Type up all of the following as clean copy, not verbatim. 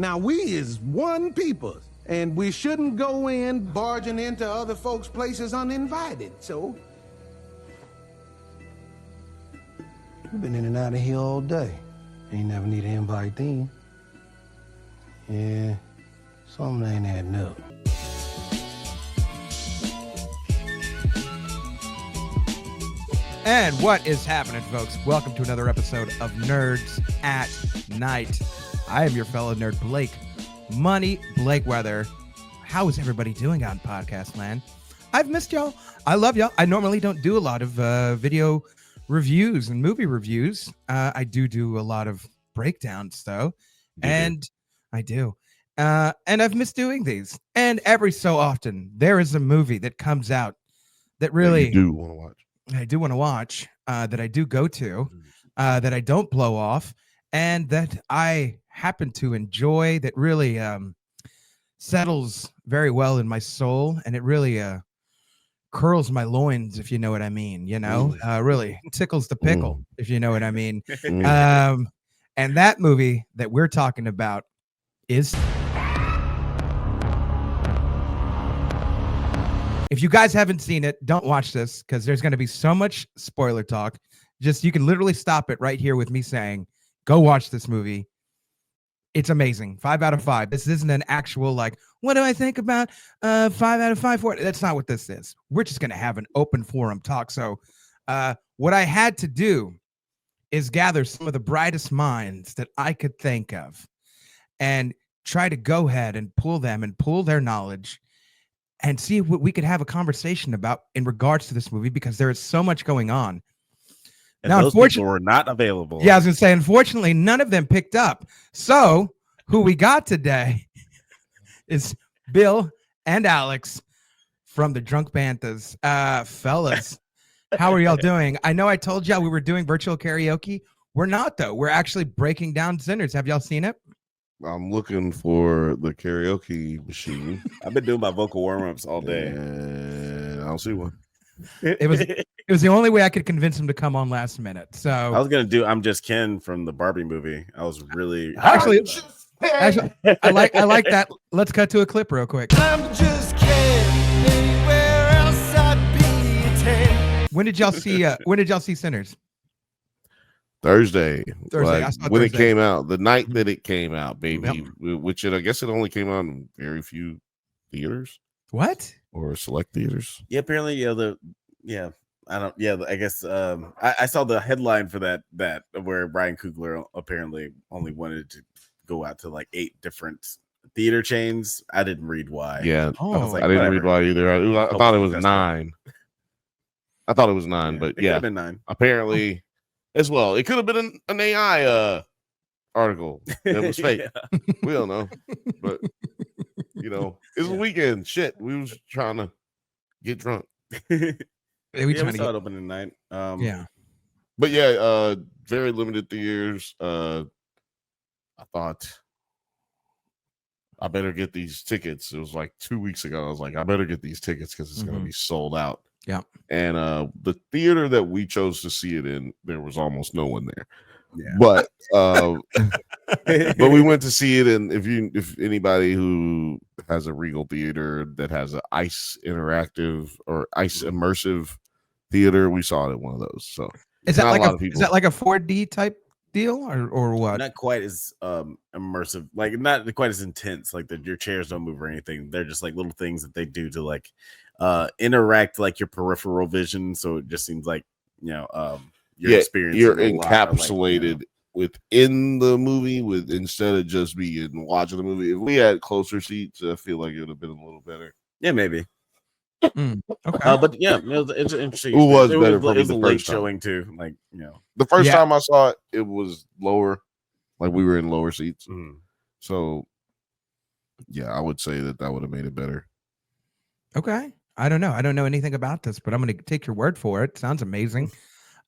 Now, we is one people, and we shouldn't go in barging into other folks' places uninvited, so... We've been in and out of here all day. Ain't never need an invite then. Yeah, something ain't adding up. And what is happening, folks? Welcome to another episode of Nerds at Night. I am your fellow nerd, Blake Money Blake Weather. How is everybody doing out in podcast land? I've missed y'all. I love y'all. I normally don't do a lot of video reviews and movie reviews. I do a lot of breakdowns, though. I do. And I've missed doing these. And every so often, there is a movie that comes out that really... You do want to watch. I do want to watch, that I do go to, that I don't blow off, and that I happen to enjoy, that really settles very well in my soul, and it really curls my loins, if you know what I mean, you know, really tickles the pickle, if you know what I mean. And that movie that we're talking about is... If you guys haven't seen it, don't watch this because there's going to be so much spoiler talk. Just you can literally stop it right here with me saying, go watch this movie. It's amazing. 5 out of 5. This isn't an actual, like, what do I think about 5 out of 5 for it? That's not what this is. We're just going to have an open forum talk. So what I had to do is gather some of the brightest minds that I could think of and try to go ahead and pull them and pull their knowledge and see what we could have a conversation about in regards to this movie, because there is so much going on. And now, those people were not available. Yeah, I was going to say, unfortunately, none of them picked up. So who we got today is Bill and Alex from the Drunk Banthas. Fellas, how are y'all doing? I know I told y'all we were doing virtual karaoke. We're not, though. We're actually breaking down Sinners. Have y'all seen it? I'm looking for the karaoke machine. I've been doing my vocal warm-ups all day. And I don't see one. It was the only way I could convince him to come on last minute. So I was gonna do I'm Just Ken from the Barbie movie. I was really actually I like that. Let's cut to a clip real quick. I'm just Ken. Anywhere else I'd be 10. When did y'all see Sinners? Thursday. I Like, saw when Thursday. it came out, the night that it came out, baby. Yep. Which I guess it only came out in very few theaters. What? Or select theaters. Yeah, apparently, I guess I saw the headline for that where Ryan Coogler apparently only wanted to go out to like 8 different theater chains. I didn't read why. Yeah. Oh. I was like, I didn't whatever. read why either. I thought it was 9. I thought it was 9, Yeah, but it could yeah. have been 9. Apparently as well. It could have been an AI article that was fake. Yeah. We don't know. But you know, it's a weekend. Shit. We was trying to get drunk. We We trying to saw get, it open at night. yeah. But yeah, very limited theaters. I thought I better get these tickets. It was like 2 weeks ago. I was like, I better get these tickets because it's gonna be sold out. Yeah. And the theater that we chose to see it in, there was almost no one there. Yeah. But but we went to see it, and if anybody who has a Regal theater that has an ice interactive or ice immersive theater, we saw it at one of those. So Is that not like a lot a of people. is that like a 4D type deal or what? Not quite as immersive, like not quite as intense. Like your chairs don't move or anything. They're just like little things that they do to like interact like your peripheral vision. So it just seems like your experience. You're encapsulated within the movie instead of just being watching the movie. If we had closer seats, I feel like it would have been a little better. Yeah, maybe. Okay. But yeah, it's interesting. It was better It for me was the a late first time. showing too. Like The first Yeah. time I saw it, it was lower, like we were in lower seats. So yeah, I would say that would have made it better. Okay. I don't know. I don't know anything about this, but I'm going to take your word for it. Sounds amazing.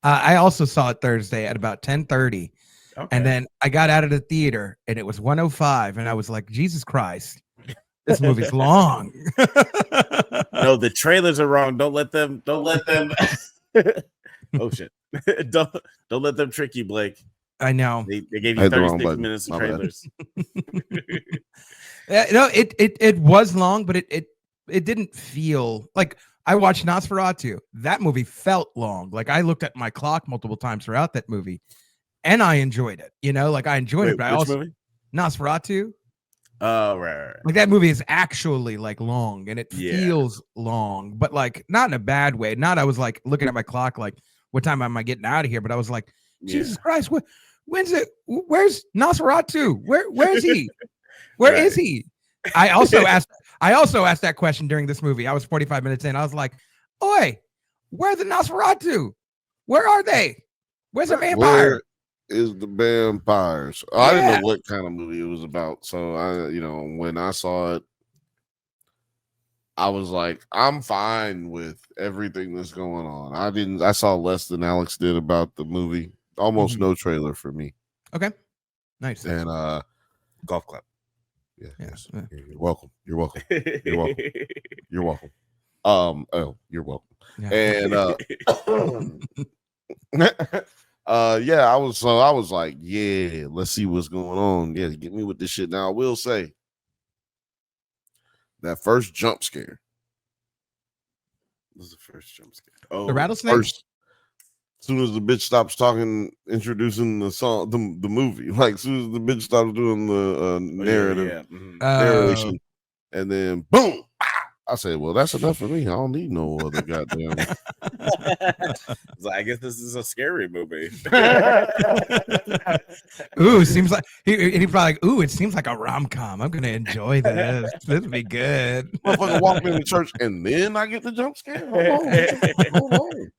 I also saw it Thursday at about 10:30. Okay. And then I got out of the theater and it was 1:05 and I was like, Jesus Christ, this movie's long. No, the trailers are wrong. Don't let them. Oh shit! don't let them trick you, Blake. I know. They gave I you hit the wrong 36 button. minutes of My bad. trailers. No, it was long, but it didn't feel like. I watched Nosferatu. That movie felt long. Like I looked at my clock multiple times throughout that movie, and I enjoyed it. You know, like I enjoyed Wait, it. But I which also movie? Nosferatu. Oh, right. Like that movie is actually like long, and it Yeah. feels long, but like not in a bad way. Not I was like looking at my clock, like what time am I getting out of here? But I was like, Jesus Christ, when's it? Where's Nosferatu? Where's he? Where is he? I also asked that question during this movie. I was 45 minutes in. I was like, "Oi, where are the Nosferatu? Where are they? Where's the vampire?" Where is the vampires? I didn't know what kind of movie it was about. So when I saw it, I was like, I'm fine with everything that's going on. I saw less than Alex did about the movie. Almost no trailer for me. Okay. Nice. And golf clap. Yeah. Yes. You're welcome. You're welcome. You're welcome. You're welcome. Oh, you're welcome. Yeah. And I was like, yeah, let's see what's going on. Yeah, get me with this shit. Now I will say that first jump scare. What was the first jump scare? Oh, The rattlesnake. First, as soon as the bitch stops talking, introducing the song, the movie, like as soon as the bitch stops doing the narrative narration, and then boom, I said, well, that's enough for me. I don't need no other goddamn. I guess this is a scary movie. Ooh, seems like he probably like, ooh, it seems like a rom-com. I'm gonna enjoy this. This would be good. Motherfucker walk me in the church and then I get the jump scare. Hold on.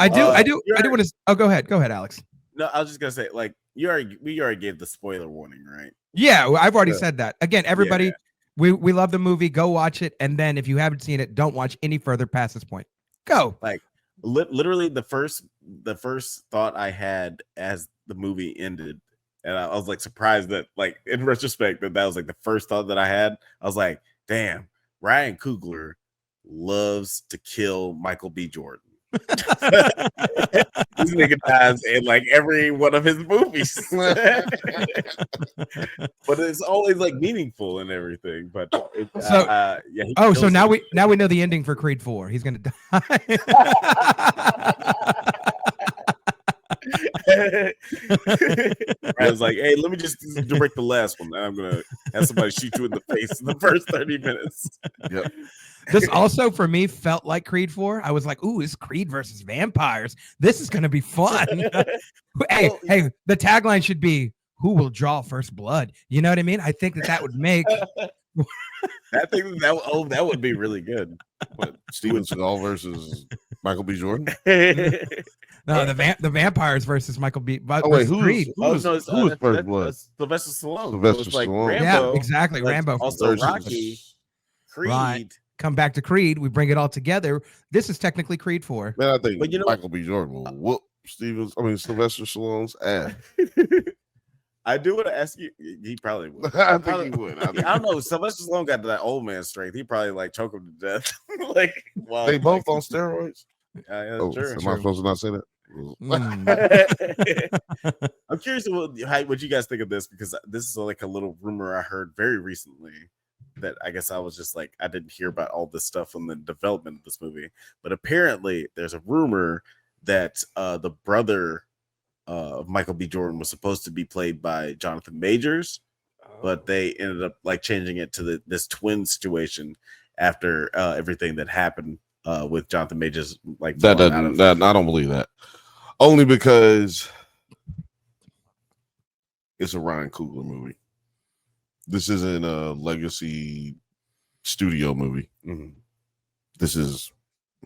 I do want to. Oh, go ahead, Alex. No, I was just gonna say, like, we already gave the spoiler warning, right? Yeah, I've already said that. Again, everybody, Yeah. we love the movie. Go watch it, and then if you haven't seen it, don't watch any further past this point. Go. Like, literally, the first thought I had as the movie ended, and I was like surprised that, like, in retrospect, that was like the first thought that I had. I was like, damn, Ryan Coogler loves to kill Michael B. Jordan. This nigga dies in like every one of his movies. But it's always like meaningful and everything. But so now we know the ending for Creed 4. He's gonna die. I was like, hey, let me just direct the last one. And I'm gonna have somebody shoot you in the face in the first 30 minutes. Yep. This also for me felt like Creed 4. I was like, ooh, it's Creed versus vampires. This is gonna be fun. Hey, the tagline should be, who will draw first blood? You know what I mean? I think that would make that would be really good. What, Steven Seagal versus Michael B. Jordan? No, the vampires versus Michael B. Creed. Who is first blood? Sylvester Stallone. Sylvester Like Stallone. Rambo, yeah, exactly. Rambo. Also Rocky. Creed. Right. Come back to Creed. We bring it all together. This is technically Creed 4. Man, I think Michael B. Jordan will whoop Sylvester Stallone's ass. I do want to ask you. He probably would. I think he would. I don't know. Sylvester Stallone got that old man strength. He probably like choke him to death. Like, they both on steroids. Yeah, am I supposed to not say that? I'm curious what you guys think of this, because this is like a little rumor I heard very recently that I guess I was just like, I didn't hear about all this stuff on the development of this movie, but apparently there's a rumor that the brother of Michael B. Jordan was supposed to be played by Jonathan Majors, but they ended up like changing it to this twin situation after everything that happened with Jonathan Majors. Like I don't believe that, only because it's a Ryan Coogler movie. This isn't a legacy studio movie. Mm-hmm. This is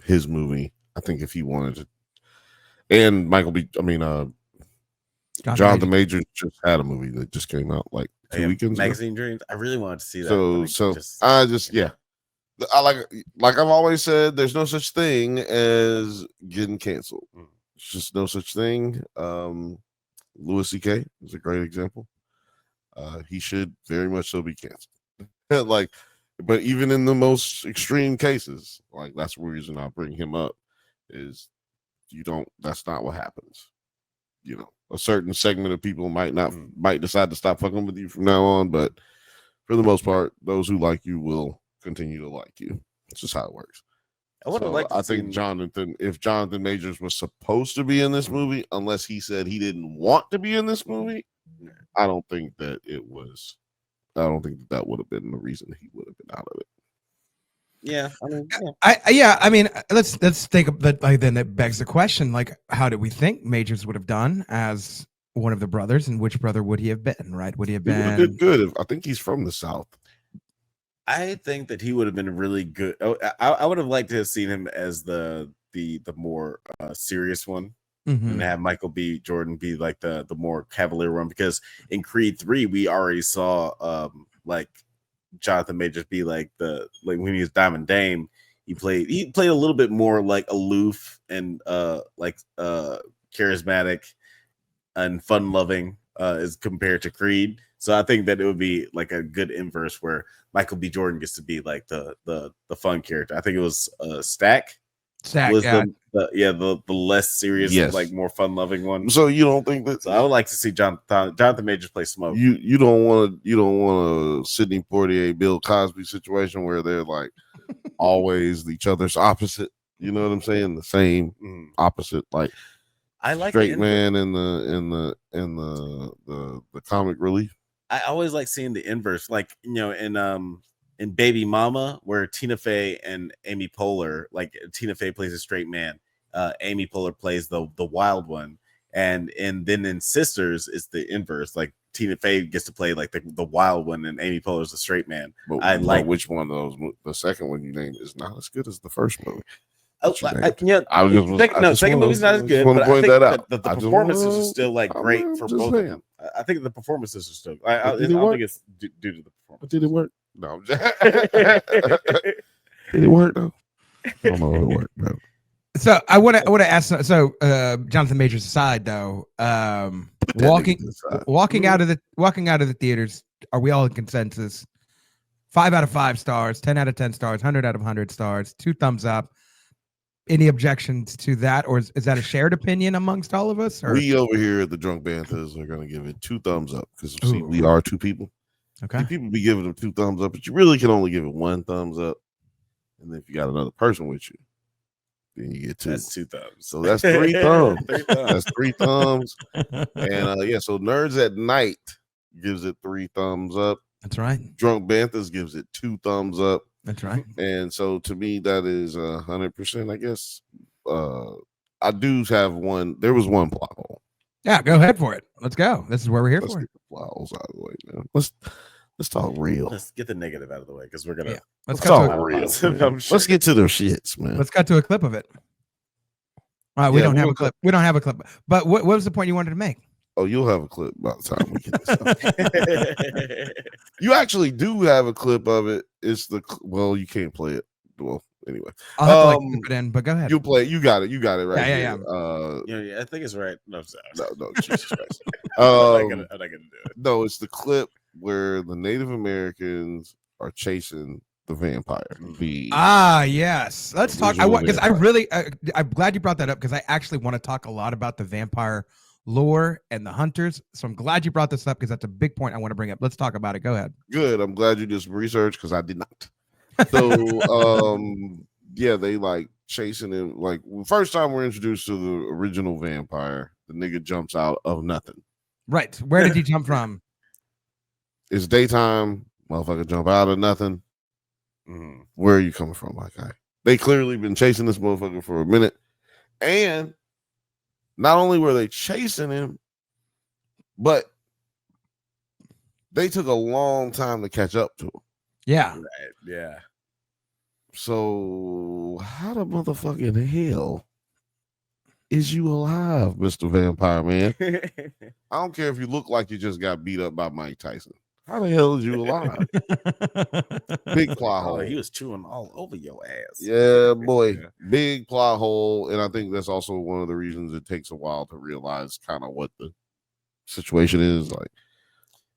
his movie. I think if he wanted to, and Jonathan Majors just had a movie that just came out like 2 weekends ago. Magazine Dreams. I really wanted to see that. I like I've always said, there's no such thing as getting canceled. It's just no such thing. Louis C.K. is a great example. He should very much so be canceled. But even in the most extreme cases, like that's the reason I bring him up is that's not what happens. a certain segment of people might decide to stop fucking with you from now on, but for the most part, those who like you will continue to like you. That's just how it works. I think if Jonathan Majors was supposed to be in this movie, unless he said he didn't want to be in this movie, I don't think that that would have been the reason he would have been out of it. Yeah, I mean, let's think of that. Like, then it begs the question: like, how do we think Majors would have done as one of the brothers, and which brother would he have been? Right? Would he have been? He would have been good. I think he's from the South. I think that he would have been really good. I would have liked to have seen him as the more serious one, and have Michael B. Jordan be like the more cavalier one, because in Creed 3 we already saw like Jonathan Majors be like when he was Diamond Dame, he played a little bit more like aloof and charismatic and fun loving as compared to Creed. So I think that it would be like a good inverse where Michael B. Jordan gets to be like the fun character. I think it was Stack was the less serious, like more fun loving one. So you don't think that? So I would like to see Jonathan Majors play Smoke. You don't want a Sidney Poitier, Bill Cosby situation where they're like always each other's opposite. You know what I'm saying? The same opposite, like I like straight man in the comic relief. I always like seeing the inverse, like in Baby Mama, where Tina Fey and Amy Poehler, like Tina Fey plays a straight man, Amy Poehler plays the wild one, and then in Sisters it's the inverse, like Tina Fey gets to play like the wild one, and Amy Poehler's the straight man. But which one of those? The second one you named is not as good as the first movie. Second movie's not as good, but I think that the performances are still like great for both of them. I think the performances are still. I don't think it's due to the performance. Did it work? No, I'm just did it work though? I don't know if it worked, bro. So I want to ask. So Jonathan Majors aside, though, walking out of the theaters, are we all in consensus? 5 out of 5 stars, 10 out of 10 stars, 100 out of 100 stars, 2 thumbs up. Any objections to that, or is that a shared opinion amongst all of us? Or? We over here at the Drunk Banthas are going to give it 2 thumbs up because we are 2 people. Okay, people be giving them 2 thumbs up, but you really can only give it 1 thumbs up. And then if you got another person with you, then you get 2. That's 2 thumbs. So that's 3 thumbs. That's 3 thumbs. And so Nerds at Night gives it 3 thumbs up. That's right. Drunk Banthas gives it 2 thumbs up. That's right. And so to me, that is 100%, I guess. I do have one. There was one plot hole. Yeah, go ahead for it. Let's go. This is where we're here Let's for. Get the plot holes out of the way, man. Let's talk real. Let's get the negative out of the way because we're gonna. Yeah. Let's talk real. Let's get to their shits, man. Let's cut to a clip of it. All right, we don't have a clip. We don't have a clip. But what was the point you wanted to make? Oh, you'll have a clip by the time we get this up. You actually do have a clip of it. It's you can't play it. Well, anyway, I'll have to clip it in, but go ahead. You play it. You got it right. Yeah. Yeah, I think it's right. No, Jesus Christ. I'm not gonna do it. No, it's the clip where the Native Americans are chasing the vampire. Yes. Let's talk. I'm glad you brought that up because I actually want to talk a lot about the vampire lore and the hunters. So I'm glad you brought this up because that's a big point I want to bring up. Let's talk about it. Go ahead. Good. I'm glad you did some research because I did not. So they like chasing him. Like first time we're introduced to the original vampire, the nigga jumps out of nothing. Right. Where did he jump from? It's daytime. Motherfucker jump out of nothing. Where are you coming from, my guy? They clearly been chasing this motherfucker for a minute. And not only were they chasing him, but they took a long time to catch up to him. Yeah. Right. Yeah. So how the motherfucking hell is you alive, Mr. Vampire Man? I don't care if you look like you just got beat up by Mike Tyson. How the hell is you alive? Big plot hole. He was chewing all over your ass. Yeah, boy. Big plot hole. And I think that's also one of the reasons it takes a while to realize kind of what the situation is. Like,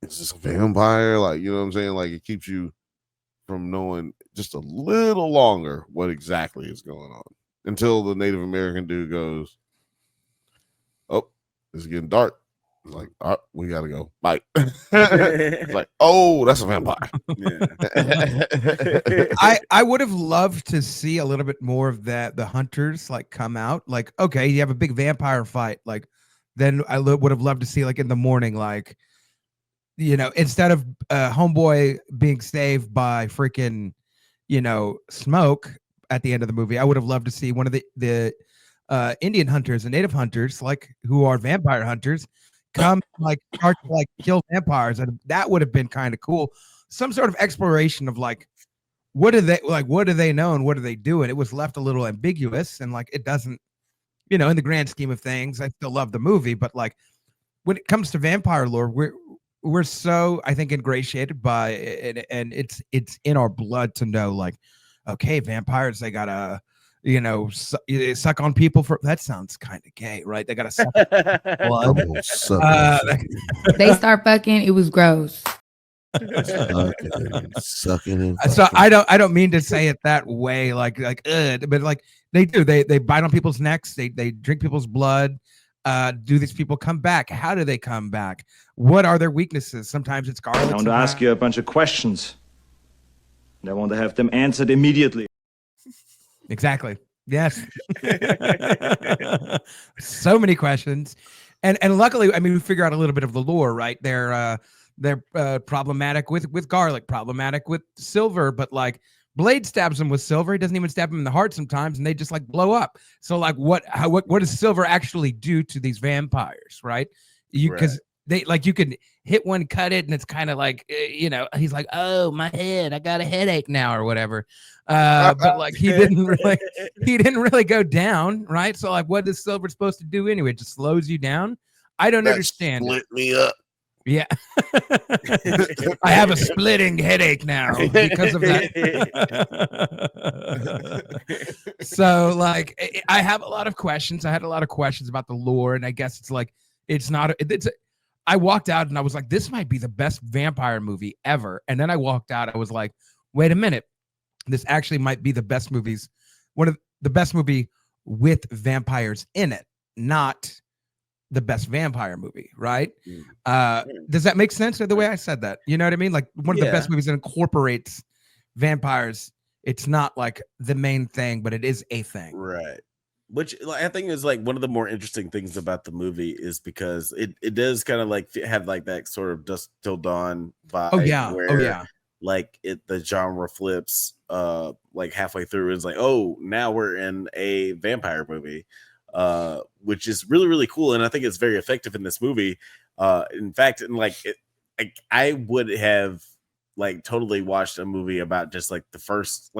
is this a vampire? Like, you know what I'm saying? Like, it keeps you from knowing just a little longer what exactly is going on until the Native American dude goes, oh, it's getting dark. It's like, all right, we gotta go. Bye. It's like, oh, that's a vampire. I would have loved to see a little bit more of that. The hunters like come out. Like, okay, you have a big vampire fight. Like, then I would have loved to see like in the morning, like, you know, instead of homeboy being saved by freaking, you know, smoke at the end of the movie, I would have loved to see one of the Indian hunters and native hunters, like who are vampire hunters, come like start to like kill vampires, and that would have been kind of cool. Some sort of exploration of like, what do they know and what are they doing? It was left a little ambiguous, and like it doesn't, you know, in the grand scheme of things, I still love the movie, but like when it comes to vampire lore, we're so, I think, ingratiated by it, and it's in our blood to know, like, okay, vampires, they gotta, you know, suck on people for, that sounds kind of gay, right? They gotta suck blood. They start fucking, it was gross. Sucking. So I don't mean to say it that way, like but like they do, they bite on people's necks, they drink people's blood. Do these people come back? How do they come back? What are their weaknesses? Sometimes it's garlic. I want to ask you a bunch of questions, and I want to have them answered immediately. Exactly. Yes. So many questions, and luckily, I mean, we figure out a little bit of the lore, right? They're problematic with garlic, problematic with silver, but like Blade stabs him with silver. He doesn't even stab him in the heart sometimes, and they just like blow up. So like, what does silver actually do to these vampires, right? Because they like, you can hit one, cut it, and it's kind of like, you know, he's like, oh, my head, I got a headache now or whatever. But like he didn't really go down, right? So like, what is silver supposed to do anyway? It just slows you down. I don't understand. Split me up. Yeah. I have a splitting headache now because of that. So like, I have a lot of questions. I had a lot of questions about the lore, and I guess it's like, I walked out and I was like, this might be the best vampire movie ever. And then I walked out, I was like, wait a minute. This actually might be the best movies. One of the best movie with vampires in it, not the best vampire movie, right? Does that make sense the way I said that? You know what I mean? Like one of the best movies that incorporates vampires. It's not like the main thing, but it is a thing. Right. Which I think is like one of the more interesting things about the movie is because it does kind of like have like that sort of Dusk Till Dawn vibe. Oh yeah. Where, like the genre flips like halfway through. It's like, oh, now we're in a vampire movie. Which is really, really cool. And I think it's very effective in this movie. In fact, and like I would have like totally watched a movie about just like the first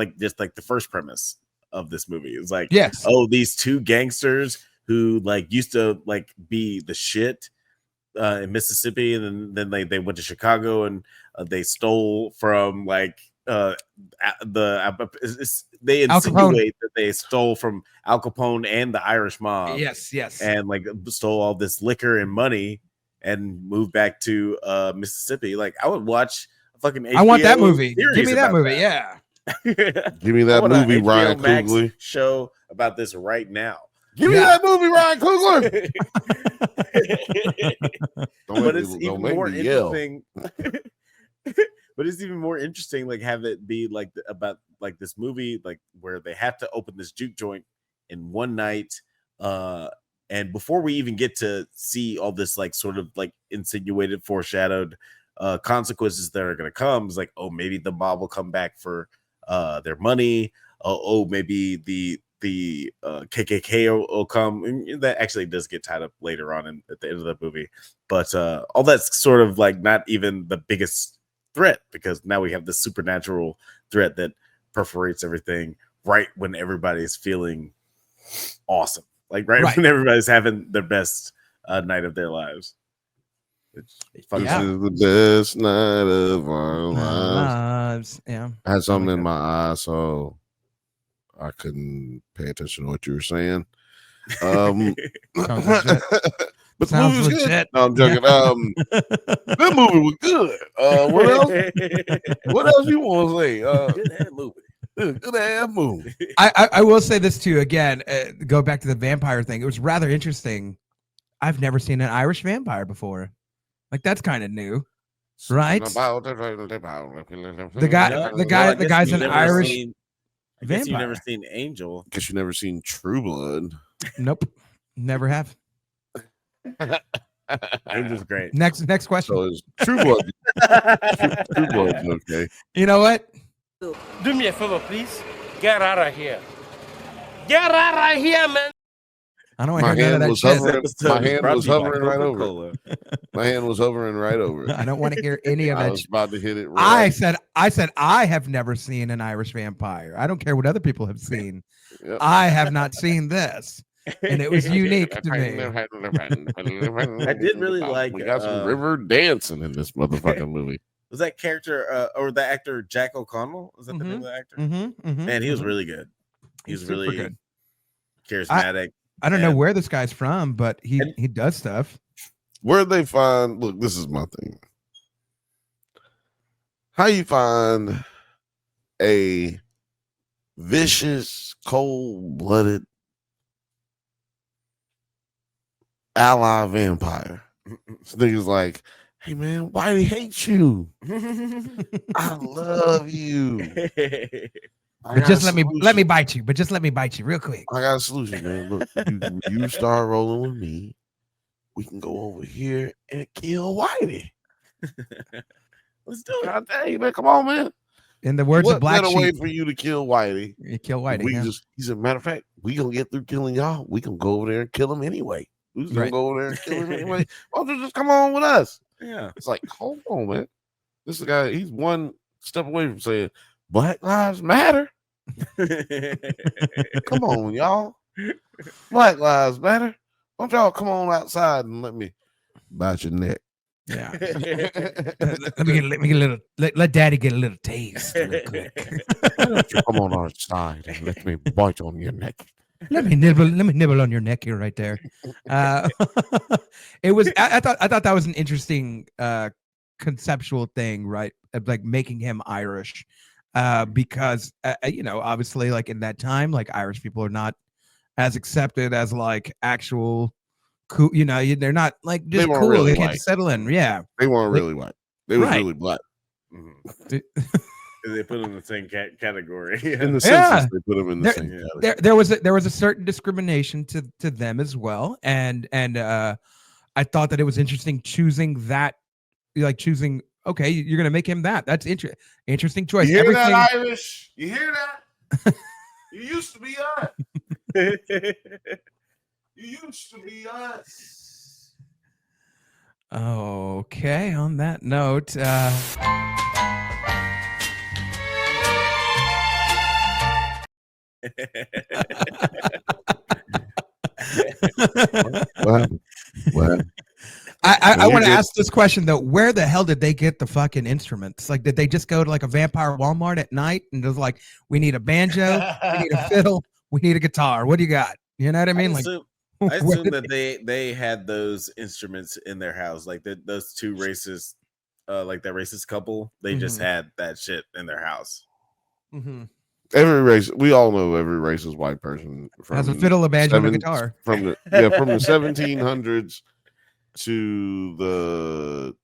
premise of this movie. It's like, yes, oh, these two gangsters who like used to like be the shit in Mississippi, and then they went to Chicago and they stole from like they insinuate that they stole from Al Capone and the Irish mob. Yes. And like stole all this liquor and money and moved back to Mississippi. Like I would watch a fucking HBO I want that movie. Give me that movie. That. Yeah. Give me that movie, Ryan Coogler. Show about this right now. Give me that movie, Ryan Coogler. But it's even more interesting. But it's even more interesting, like have it be like about like this movie, like where they have to open this juke joint in one night. And before we even get to see all this, like sort of like insinuated, foreshadowed consequences that are going to come, is like, oh, maybe the mob will come back for their money. Oh, maybe the KKK will come. And that actually does get tied up later on at the end of the movie. But all that's sort of like not even the biggest threat, because now we have this supernatural threat that perforates everything right when everybody's feeling awesome, like right when everybody's having their best night of their lives. This is the best night of our lives. Yeah, I had something in my eye, so I couldn't pay attention to what you were saying. But the movie was good. No, I'm joking. That movie was good. What else? What else you want to say? Good ass movie. Good ass movie. I will say this too. Again, go back to the vampire thing. It was rather interesting. I've never seen an Irish vampire before. Like that's kind of new, right? The guy's an Irish I guess you've never vampire. seen Angel. Guess you've never seen True Blood. Nope, never have. Angel's great. Next question. So is True Blood. True Blood's okay. You know what? Do me a favor, please. Get out of here. Get out of here, man. I don't want to My hear none hand of that was shit. hovering. My hand Brought was to you by hovering right over. Coca-Cola. My hand was hovering right over. I don't want to hear any of I that. was shit. about to hit it. I Right. said I have never seen an Irish vampire. I don't care what other people have seen. Yep. I have not seen this, and it was unique to me. I did really like. We got some river dancing in this motherfucking movie. Was that character or the actor Jack O'Connell? Was that the name of the actor? Man, he was really good. He was He's super really good. charismatic. I don't know and- where this guy's from, but he does stuff. Where they find? Look, this is my thing. How you find a vicious, cold-blooded ally vampire? This nigga's like, hey man, why he hate you? I love you. I But got just a let me solution. bite you. But just let me bite you real quick. I got a solution, man. Look, you start rolling with me. We can go over here and kill Whitey. Let's do it. God dang, man, come on, man. In the words What of Black better way Sheep, for you to kill Whitey? you kill Whitey. We yeah. he said, matter of fact, we gonna get through killing y'all. We can go over there and kill him anyway. We just gonna Right. go over there and kill him anyway. Why don't you just come on with us? Yeah. It's like, hold on, man. This guy, he's one step away from saying Black Lives Matter. Come on, y'all. Black Lives Matter. Why don't y'all come on outside and let me bite your neck? Yeah. let me get a little. Let Daddy get a little taste real quick. Why don't you come on outside and let me bite on your neck? Let me nibble on your neck here, right there. It was. I thought that was an interesting conceptual thing, right? Of like making him Irish, because obviously, like in that time, like Irish people are not as accepted as like actual cool. They're not like just weren't cool. really They can't white. settle in. Yeah. They weren't really white. They was Right. really black. They put him in the same category. In the Yeah. census, they put them in the same category. There was a certain discrimination to them as well, and I thought that it was interesting choosing that, like choosing. Okay, you're gonna make him that. That's interesting choice. You hear Everything. that, Irish? You hear that? You used to be us. You used to be us. Okay. On that note, What happened? What? I You want to did- ask this question though. Where the hell did they get the fucking instruments? Like, did they just go to like a vampire Walmart at night and just like, we need a banjo, we need a fiddle, we need a guitar. What do you got? You know what I mean? I Like, assume where did that they had those instruments in their house, like those two racist, like that racist couple. They just had that shit in their house. Mhm. Every race, we all know every racist white person Has a fiddle, a banjo, and a seven- guitar. from the 1700s to the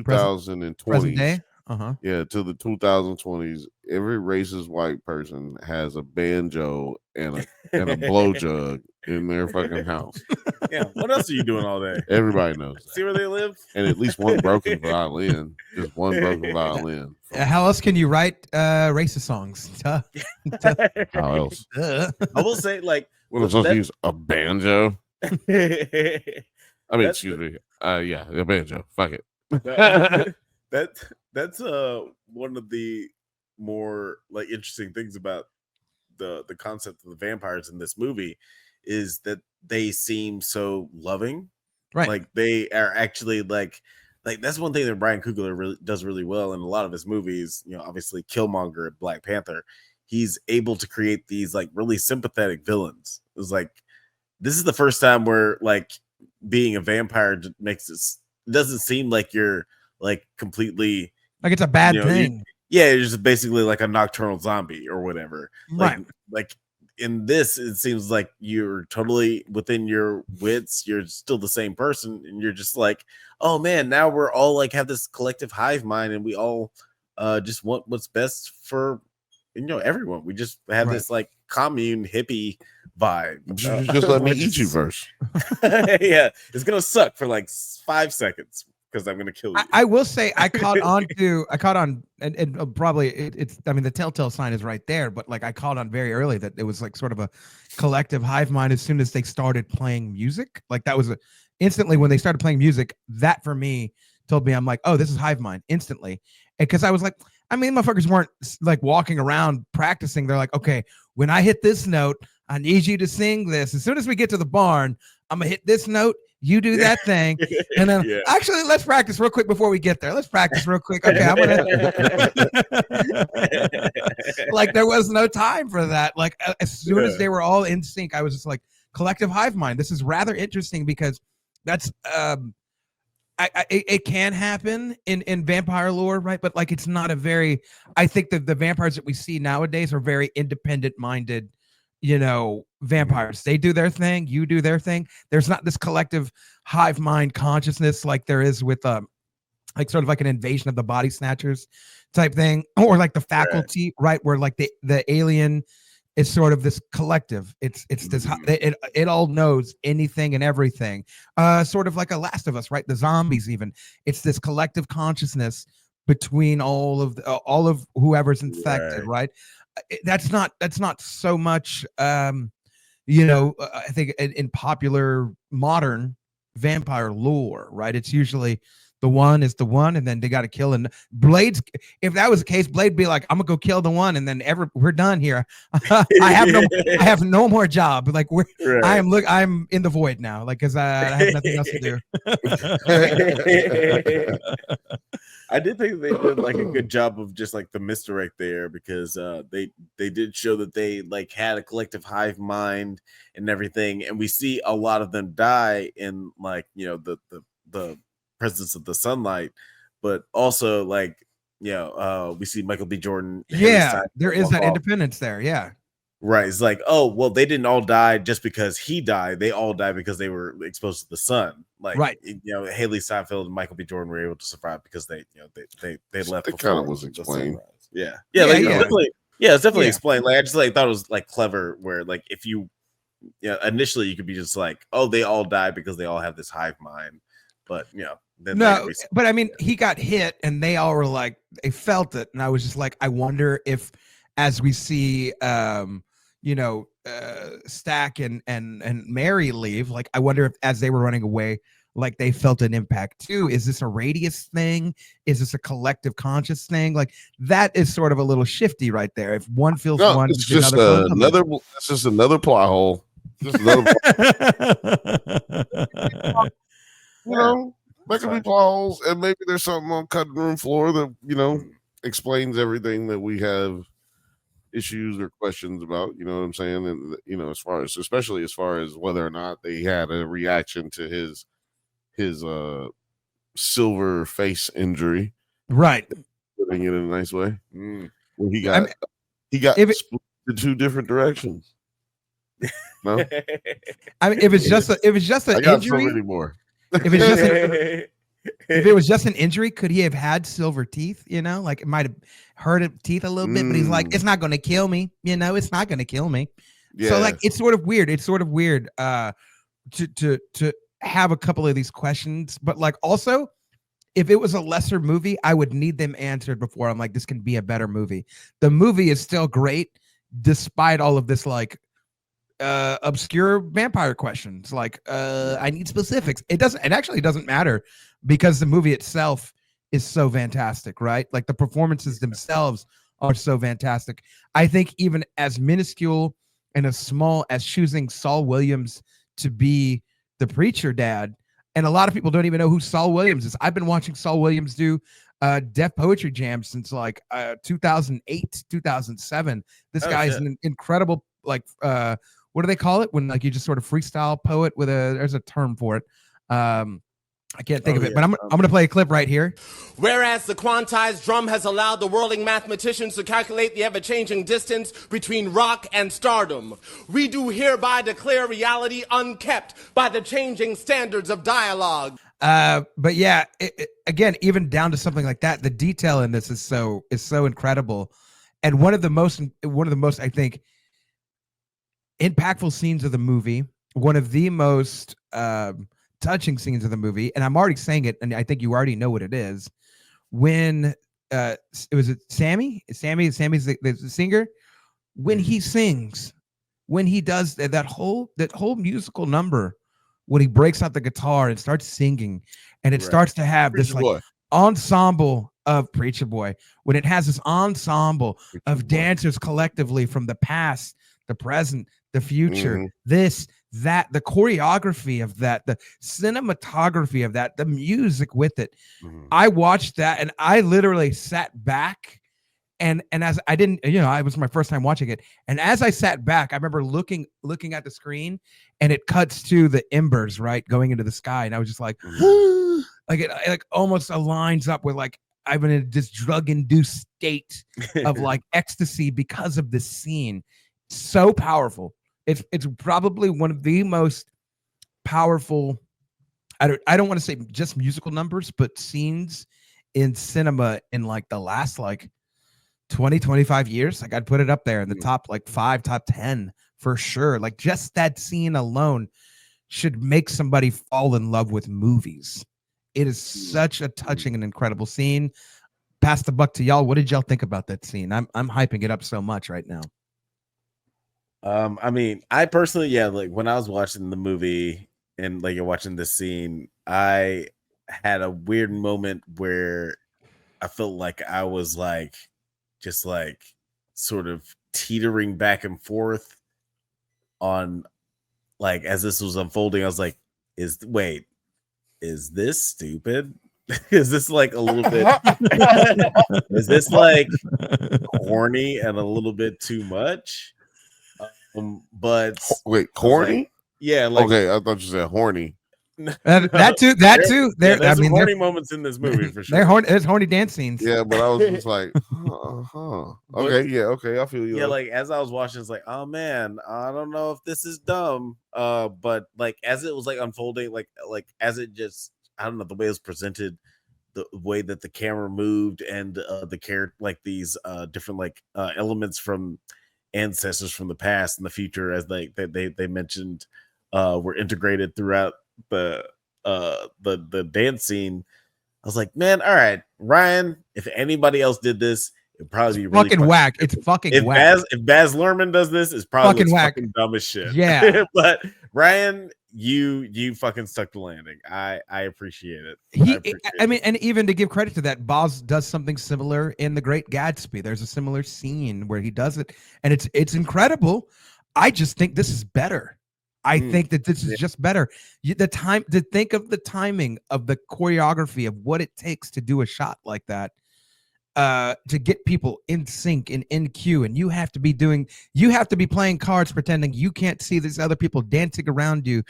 Present 2020s. day. Uh-huh. Yeah, to the 2020s, every racist white person has a banjo and a blow jug in their fucking house. Yeah. What else are you doing all day? Everybody knows that. See where they live? And at least one broken violin. Just one broken violin. How else can you write racist songs? Duh. How else? Duh. I will say, like, What am I supposed to that- use? A banjo? I mean, That's excuse me. Yeah, a banjo. Fuck it. that's one of the more like interesting things about the concept of the vampires in this movie is that they seem so loving, Right. like they are actually like that's one thing that Brian Coogler really does really well in a lot of his movies. Obviously Killmonger and Black Panther, he's able to create these like really sympathetic villains. It was like, this is the first time where like being a vampire makes it doesn't seem like you're like completely Like it's a bad you know, thing. you're just basically like a nocturnal zombie or whatever. Right. Like in this, it seems like you're totally within your wits. You're still the same person, and you're just like, oh man, now we're all like have this collective hive mind, and we all just want what's best for everyone. We just have this like commune hippie vibe. Just let me eat you first. Yeah, it's gonna suck for like 5 seconds because I'm gonna kill you. I will say I caught on, and probably it's. I mean, the telltale sign is right there, but like I caught on very early that it was like sort of a collective hive mind as soon as they started playing music. Like that was instantly when they started playing music. That for me told me I'm like, oh, this is hive mind instantly, because I was like, I mean, motherfuckers weren't like walking around practicing. They're like, okay, when I hit this note, I need you to sing this. As soon as we get to the barn, I'm gonna hit this note. You do that thing, and then actually, let's practice real quick before we get there. Let's practice real quick. Okay, I'm gonna like there was no time for that. Like as soon as they were all in sync, I was just like collective hive mind. This is rather interesting because that's it can happen in vampire lore, right? But like it's not a very. I think that the vampires that we see nowadays are very independent minded. Vampires, they do their thing, you do their thing. There's not this collective hive mind consciousness like there is with like sort of like an invasion of the body snatchers type thing, or like the faculty, right? Where like the alien is sort of this collective. It's this it all knows anything and everything. Sort of like a Last of Us, right? The zombies even. It's this collective consciousness between all of whoever's infected, right? That's not so much I think in popular modern vampire lore, right? It's usually the one is the one, and then they got to kill. And Blade's, if that was the case, Blade be like, I'm gonna go kill the one, and then we're done here. I have no more job. Like I'm in the void now, like because I have nothing else to do. I did think they did like a good job of just like the misdirect there, because they did show that they like had a collective hive mind and everything, and we see a lot of them die in like the presence of the sunlight, but also like we see Michael B. Jordan. Yeah, there is that independence there. Yeah. Right. It's like, oh, well, they didn't all die just because he died. They all died because they were exposed to the sun. Like, Haley Steinfeld and Michael B. Jordan were able to survive because they left. It kind of was explained. Yeah. It's definitely explained. Like, I just like thought it was like clever where like if you, initially you could be just like, oh, they all died because they all have this hive mind, but then but I mean, he got hit and they all were like, they felt it, and I was just like, I wonder if, as we see, Stack and Mary leave, like I wonder if as they were running away, like they felt an impact too. Is this a radius thing? Is this a collective conscious thing? Like that is sort of a little shifty right there. If one feels one, it's just another. It's just another plot hole. Just another. There could be plot holes, and maybe there's something on cutting room floor that explains everything that we have issues or questions about, you know what I'm saying? And especially as far as whether or not they had a reaction to his silver face injury, right? Putting it in a nice way. When he got split in two different directions. No, I mean, if it's just an injury, so many more. If it was just an injury, could he have had silver teeth? Like it might have hurt his teeth a little bit, but he's like, it's not going to kill me. It's not going to kill me. Yeah. So like, it's sort of weird. It's sort of weird to have a couple of these questions, but like also, if it was a lesser movie, I would need them answered before I'm like, this can be a better movie. The movie is still great despite all of this like obscure vampire questions. Like I need specifics. It actually doesn't matter because the movie itself is so fantastic, right? Like the performances themselves are so fantastic. I think even as minuscule and as small as choosing Saul Williams to be the preacher dad, and a lot of people don't even know who Saul Williams is. I've been watching Saul Williams do Def Poetry Jam since like 2008, 2007. This guy is an incredible, like, what do they call it when like you just sort of freestyle poet with there's a term for it. I can't think of it, but I'm going to play a clip right here. Whereas the quantized drum has allowed the whirling mathematicians to calculate the ever-changing distance between rock and stardom, we do hereby declare reality unkept by the changing standards of dialogue. But yeah, again, even down to something like that, the detail in this is so incredible, and one of the most I think impactful scenes of the movie, one of the most touching scenes of the movie, and I'm already saying it, and I think you already know what it is. When Sammy's the singer, when he sings, when he does that whole musical number, when he breaks out the guitar and starts singing, and it starts to have this like ensemble of Preacher Boy, when it has this ensemble of dancers collectively from the past, the present, the future, this, that, the choreography of that, the cinematography of that, the music with it. I watched that and I literally sat back and as I didn't, it was my first time watching it. And as I sat back, I remember looking at the screen and it cuts to the embers, right, going into the sky. And I was just like, like it like almost aligns up with like, I'm in this drug-induced state of like ecstasy because of this scene. So powerful. It's probably one of the most powerful, I don't want to say just musical numbers, but scenes in cinema in like the last like 20-25 years. Like I'd put it up there in the top like 5, top 10 for sure. Like just that scene alone should make somebody fall in love with movies. It is such a touching and incredible scene. Pass the buck to y'all. What did y'all think about that scene? I'm hyping it up so much right now. I mean, I personally, like when I was watching the movie and like you're watching this scene, I had a weird moment where I felt like I was like, just like sort of teetering back and forth on like, as this was unfolding, I was like, is this stupid? Is this like a little bit, is this like corny and a little bit too much? But wait, corny? Like, yeah, like okay, I thought you said horny. That too. There's some horny moments in this movie for sure. There's horny dance scenes. Yeah, but I was just like, okay, yeah, okay, I feel you. Yeah, like as I was watching, it's like, oh man, I don't know if this is dumb. But like as it was like unfolding, like as it just, I don't know, the way it was presented, the way that the camera moved, and the character, like these different like elements from ancestors from the past and the future, as they mentioned, were integrated throughout the dance scene. I was like, man, all right, Ryan, if anybody else did this, it'd probably be really fucking whack. It's fucking whack. If Baz Luhrmann does this, it's probably fucking dumb as shit. Yeah. But Ryan, you fucking stuck the landing. I appreciate it. I mean, and even to give credit to that, Baz does something similar in The Great Gatsby. There's a similar scene where he does it, and it's incredible. I just think this is better. I think that this is just better. The time to think of the timing of the choreography of what it takes to do a shot like that, to get people in sync and in cue, and you have to be playing cards pretending you can't see these other people dancing around you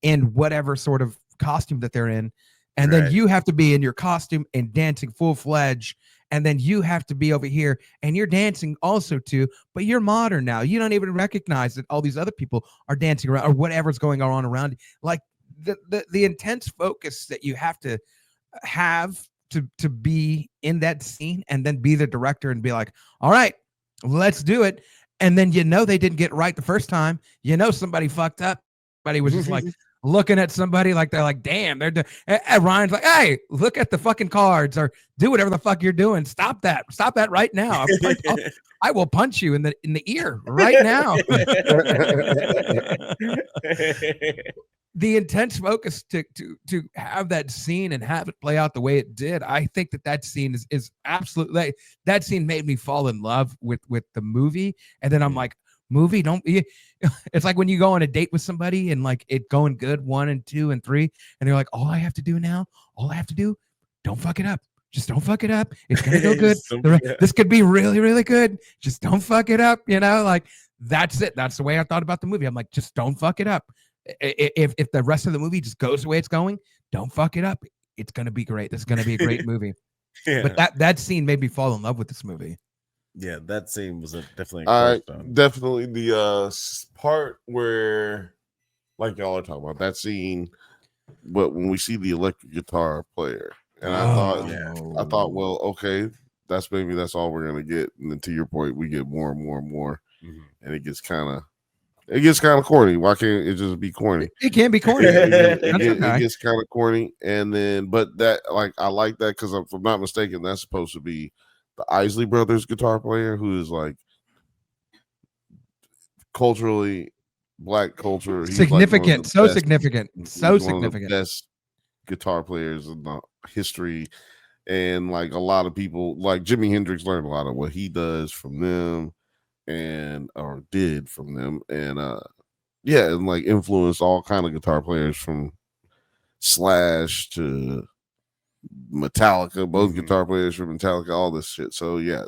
in whatever sort of costume that they're in, and then you have to be in your costume and dancing full-fledged, and then you have to be over here and you're dancing also too, but you're modern now. You don't even recognize that all these other people are dancing around or whatever's going on around you. Like the intense focus that you have to be in that scene, and then be the director and be like, all right, let's do it. And then they didn't get it right the first time. Somebody fucked up. Somebody was just like looking at somebody like they're like, damn, and Ryan's like, hey, look at the fucking cards, or do whatever the fuck you're doing. Stop that right now. I will punch you in the ear right now. The intense focus to have that scene and have it play out the way it did. I think that scene is absolutely, that scene made me fall in love with the movie. And then I'm like, movie, it's like when you go on a date with somebody and like it going good 1 and 2 and 3, and they're like, all I have to do, don't fuck it up. Just don't fuck it up. It's gonna go good. This could be really, really good. Just don't fuck it up. Like that's it. That's the way I thought about the movie. I'm like, just don't fuck it up. If the rest of the movie just goes the way it's going, don't fuck it up. it's gonna be great. This is gonna be a great movie. Yeah. But that scene made me fall in love with this movie. Yeah, that scene was definitely a cornerstone. Definitely the part where, like y'all are talking about, that scene, but when we see the electric guitar player, and I thought, well, okay, that's all we're gonna get, and then to your point, we get more and more and more, and it gets kind of corny. Why can't it just be corny? It can be corny. It gets kind of corny, and then but that I like that because if I'm not mistaken, that's supposed to be the Isley Brothers guitar player who is like culturally black culture. He's significant, like so significant, so significant. Best guitar players in the history, and like a lot of people, like Jimi Hendrix, learned a lot of what he does from them, or did from them, and and like influenced all kind of guitar players from Slash to Metallica, both guitar players from Metallica, all this shit. So yeah,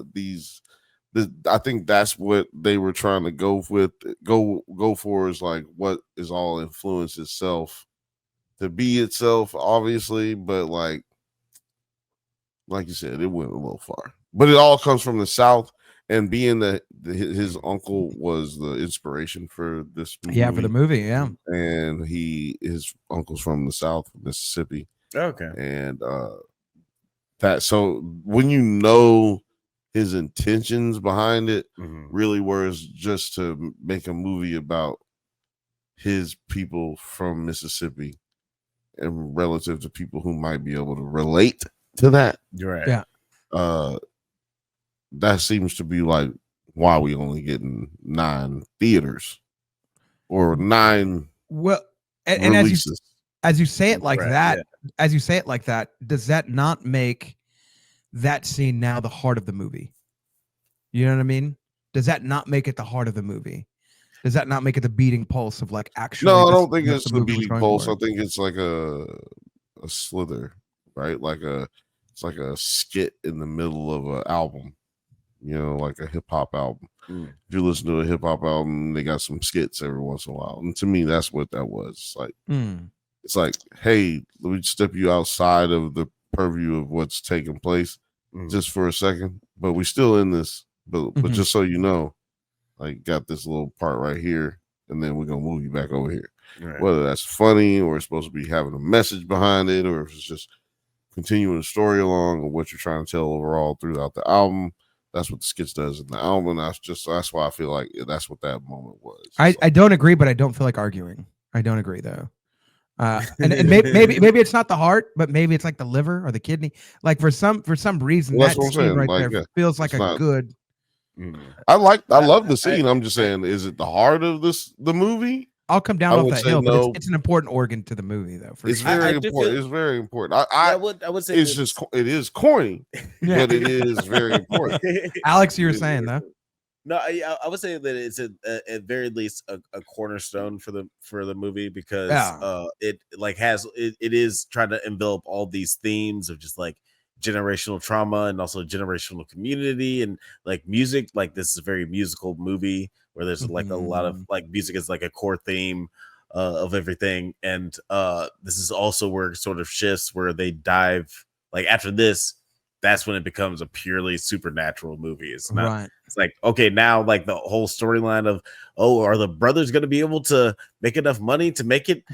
I think that's what they were trying to go for is like what is all influence itself to be itself, obviously, but like you said, it went a little far. But it all comes from the South, and being that his uncle was the inspiration for this movie. Yeah, for the movie, yeah. And his uncle's from the South, Mississippi. Okay. And so when you know his intentions behind it really was just to make a movie about his people from Mississippi and relative to people who might be able to relate to that. You're right. Yeah. That seems to be like why we only getting 9 theaters or 9 and releases. As you say it like that, yeah. As you say it like that, does that not make that scene now the heart of the movie? You know what I mean? Does that not make it the heart of the movie? Does that not make it the beating pulse of like actually? No, I don't think it's the beating pulse. I think it's like a slither, right? It's like a skit in the middle of an album, like a hip hop album. If you listen to a hip hop album, they got some skits every once in a while, and to me, that's what that was. It's like, hey, let me step you outside of the purview of what's taking place just for a second, but we still in this. But just so you know, like, got this little part right here, and then we're gonna move you back over here. Right. Whether that's funny or it's supposed to be having a message behind it, or if it's just continuing the story along or what you're trying to tell overall throughout the album. That's what the skits does in the album. That's why I feel like that's what that moment was. I don't agree, but I don't feel like arguing. I don't agree though. And maybe it's not the heart, but maybe it's like the liver or the kidney. Like for some reason, that scene right there feels like a good. I love the scene. I'm just saying, is it the heart of the movie? I'll come down off that hill, but it's an important organ to the movie, though. It's very important. It's very important. I would say it is corny, but it is very important. Alex, you were saying though. No, I would say that it's at very least a cornerstone for the movie because it is trying to envelop all these themes of just like generational trauma and also generational community and like music. Like this is a very musical movie where there's like a lot of like music is like a core theme of everything, and this is also where it sort of shifts where they dive like after this. That's when it becomes a purely supernatural movie. It's not. Right. It's like, okay, now like the whole storyline of, are the brothers going to be able to make enough money to make it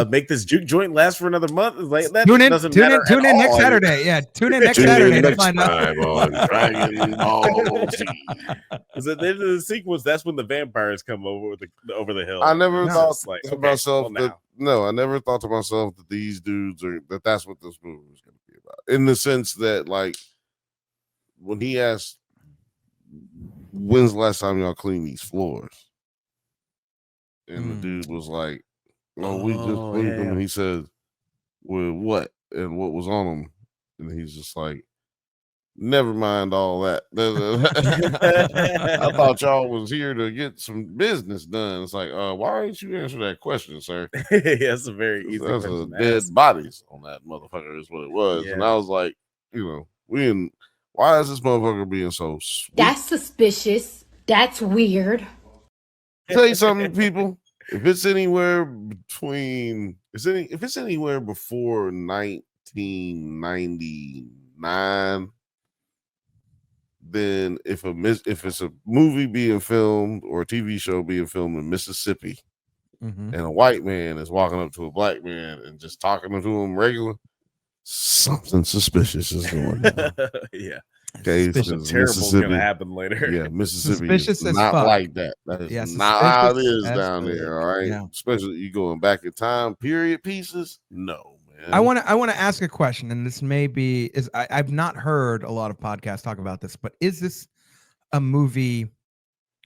make this juke joint last for another month? Like that doesn't matter. Tune in next Saturday. Yeah, tune in next Saturday to find out. On Dragon Ball Z. Because at the end of the sequence, that's when the vampires come over the hill. I never thought to myself I never thought to myself that these dudes that's what this movie was going to be about. In the sense that, like, when he asked, when's the last time y'all cleaned these floors? And the dude was like, we just cleaned them. And he said, well, what? And what was on them? And he's just like, never mind all that. I thought y'all was here to get some business done. It's like, why didn't you answer that question, sir? That's a very easy question. Dead bodies on that motherfucker is what it was. Yeah. And I was like, why is this motherfucker being so sweet? That's suspicious. That's weird. Tell you something, people. If it's anywhere before Nite 1999, then if it's a movie being filmed or a TV show being filmed in Mississippi, Mhm. and a white man is walking up to a black man and just talking to him regular, something suspicious is going on. Yeah. Okay, Suspicious. Terrible's gonna happen later. Yeah, Mississippi Suspicious is as not fuck. like that. That is Yeah, not how it suspicious is as down fuck. there. All right, Yeah. especially you going back in time. Period pieces. No, man. I want to ask a question, and this may be I've not heard a lot of podcasts talk about this, but is this a movie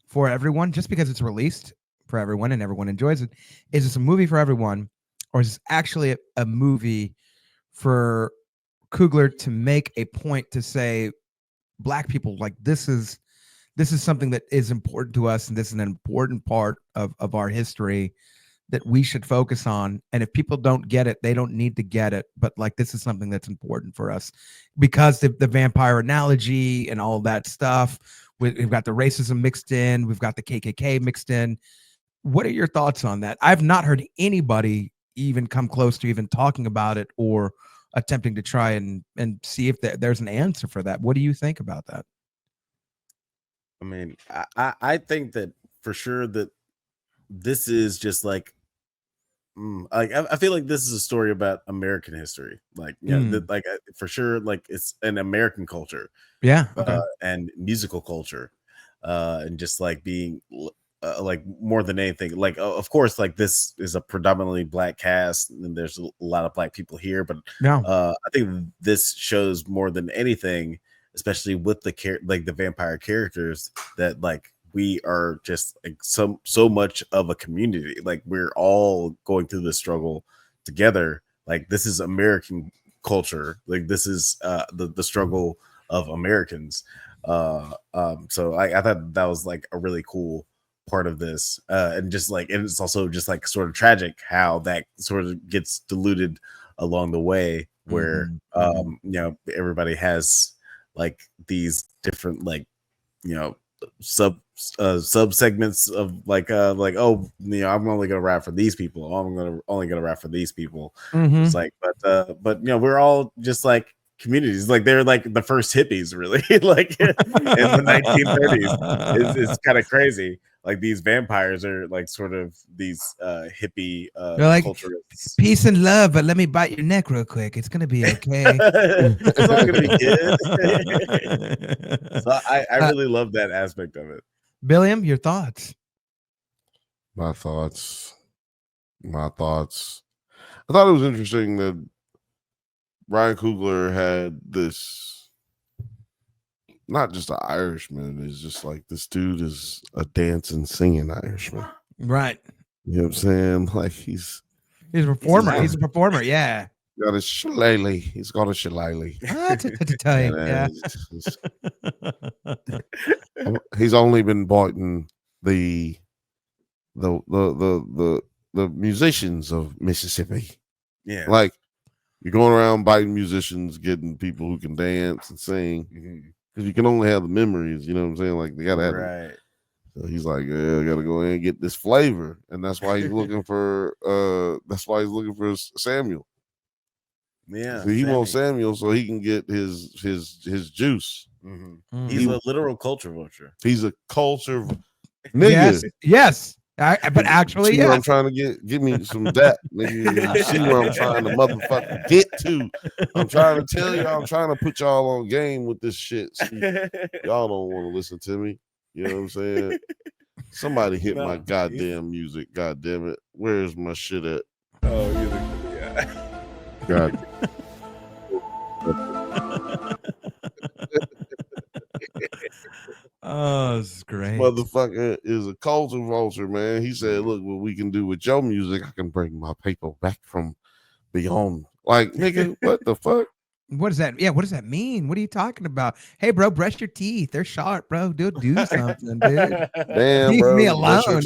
for everyone? Just because it's released for everyone and everyone enjoys it, is this a movie for everyone, or is this actually a movie for Coogler to make a point to say, Black people, like this is something that is important to us, and this is an important part of our history that we should focus on. And if people don't get it, they don't need to get it. But like this is something that's important for us because the vampire analogy and all that stuff. We've got the racism mixed in. We've got the KKK mixed in. What are your thoughts on that? I've not heard anybody even come close to even talking about it or attempting to try and see if there's an answer for that. What do you think about that? I mean, I think that for sure that this is just like I feel like this is a story about American history, like for sure, like it's an American culture, yeah, okay. And musical culture, and just like being like more than anything, like of course, like this is a predominantly Black cast, and there's a lot of Black people here, but I think this shows more than anything, especially with the vampire characters, that like we are just like so much of a community. Like we're all going through this struggle together. Like this is American culture. Like this is the struggle of Americans. So I thought that was like a really cool part of this. And it's also just like sort of tragic how that sort of gets diluted along the way, where you know, everybody has like these different like, you know, sub segments of like oh, you know, I'm only gonna rap for these people. Oh, I'm only gonna rap for these people. It's like, but you know, we're all just like communities. Like they're like the first hippies, really. Like in the 1930s. It's kind of crazy. Like these vampires are like sort of these hippie they're like culturists. Peace and love, but let me bite your neck real quick. It's gonna be okay. It's all gonna be good. So I really love that aspect of it. Billiam, your thoughts? My thoughts. I thought it was interesting that Ryan Coogler had this, not just an Irishman, it's just like this dude is a dancing, singing Irishman. Right. You know what I'm saying? Like he's a performer. He's a performer, yeah. Got a shillelagh. He's got a shillelagh. He's only been biting the musicians of Mississippi. Yeah, like you're going around biting musicians, getting people who can dance and sing, because you can only have the memories. You know what I'm saying? Like they gotta have right. So he's like, yeah, I gotta go in and get this flavor, and that's why he's looking for. Samuel. Yeah, so he wants Samuel so he can get his juice. He's a literal culture vulture. He's a culture nigga. Yes. But actually, see where I'm trying to get me some that, nigga. You see where I'm trying to motherfucking get to. I'm trying to tell you, I'm trying to put y'all on game with this shit. See, y'all don't want to listen to me. You know what I'm saying? Somebody hit my goddamn music. God damn it. Where's my shit at? Oh, yeah. God. Oh, this is great. Motherfucker is a culture vulture, man. He said, look, what we can do with your music, I can bring my people back from beyond. Like, nigga, what the fuck? What does that? Yeah, what does that mean? What are you talking about? Hey, bro, brush your teeth. They're sharp, bro. Do something, dude. Damn, leave bro, me alone.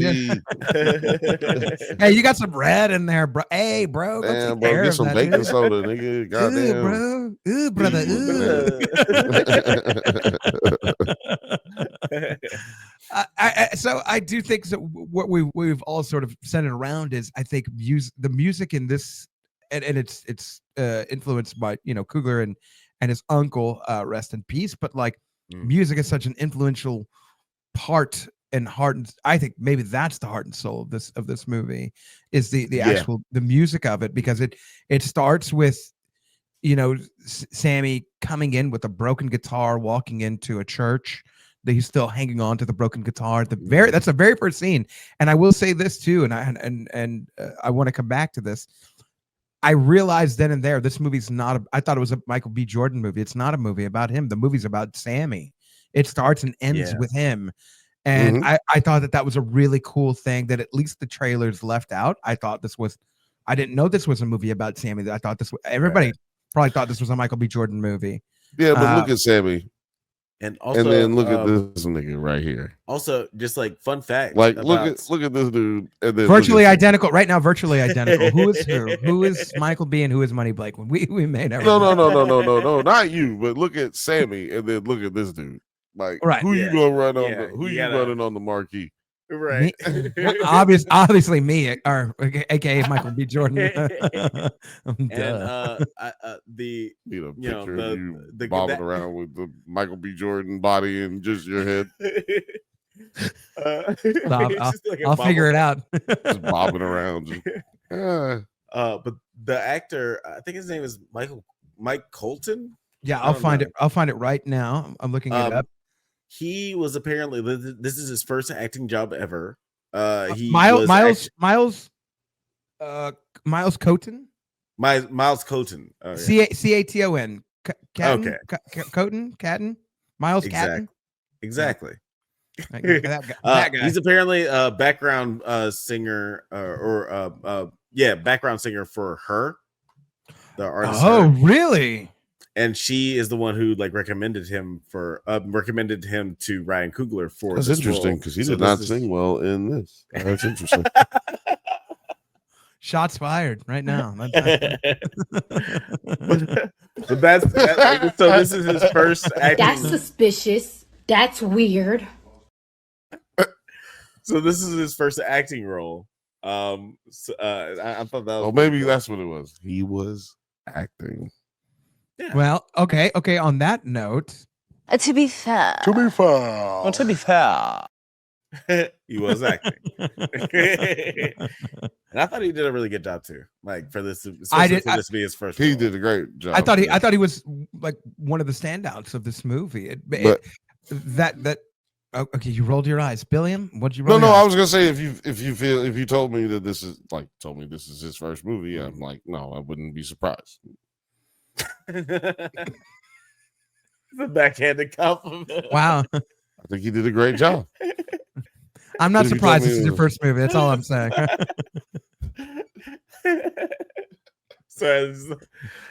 Hey, you got some red in there, bro. Hey, bro, damn, bro, get some baking soda, nigga. Goddamn, ooh, bro. Ooh, brother. Ooh. So I do think so. What we've all sort of centered around is, I think, the music in this and it's influenced by Coogler and his uncle, rest in peace. But like music is such an influential part and heart, and I think maybe that's the heart and soul of this movie is the actual the music of it, because it starts with Sammy coming in with a broken guitar, walking into a church that he's still hanging on to the broken guitar. That's the very first scene. And I will say this too, and I want to come back to this. I realized then and there, this movie's not I thought it was a Michael B. Jordan movie. It's not a movie about him. The movie's about Sammy. It starts and ends with him. And I thought that was a really cool thing that at least the trailers left out. I didn't know this was a movie about Sammy. I thought everybody probably thought this was a Michael B. Jordan movie. Yeah, but look at Sammy. And also, and then look at this nigga right here. Also, just like fun fact, like look at this dude, and then virtually identical right now. Virtually identical. Who is who? Who is Michael B. and who is Money Blake? When we made everything. No, not you. But look at Sammy, and then look at this dude. Like, who you gonna run on? Who you running on the marquee? Right. Obviously me, or aka Michael B. Jordan. And the picture of you bobbing around with the Michael B. Jordan body and just your head. I'll figure it out. Just bobbing around. But the actor, I think his name is Mike Colton. Yeah, I'll find it. I'll find it right now. I'm looking it up. He was apparently, this is his first acting job ever. Miles Coton. Miles Coton. Caton. Okay. Catton. Miles Catton. Exactly. That guy. He's apparently a background singer, background singer for Her, the artist. Oh, Her. really? And she is the one who recommended him to Ryan Coogler for. That's interesting because he did not sing well in this. That's interesting. Shots fired right now. But so this is his first acting. That's suspicious. That's weird. So this is his first acting role. I thought that was maybe that's what it was. He was acting. Yeah. Well, okay. On that note, to be fair, he was acting, and I thought he did a really good job too. Like for this, this to be his first. He did a great job. I thought he was like one of the standouts of this movie. Okay, you rolled your eyes, Billiam. What'd you roll? No, I was gonna say if you told me that this is his first movie, I'm like, no, I wouldn't be surprised. The backhanded compliment. Wow. I think he did a great job. I'm not surprised this is your first movie. That's all I'm saying.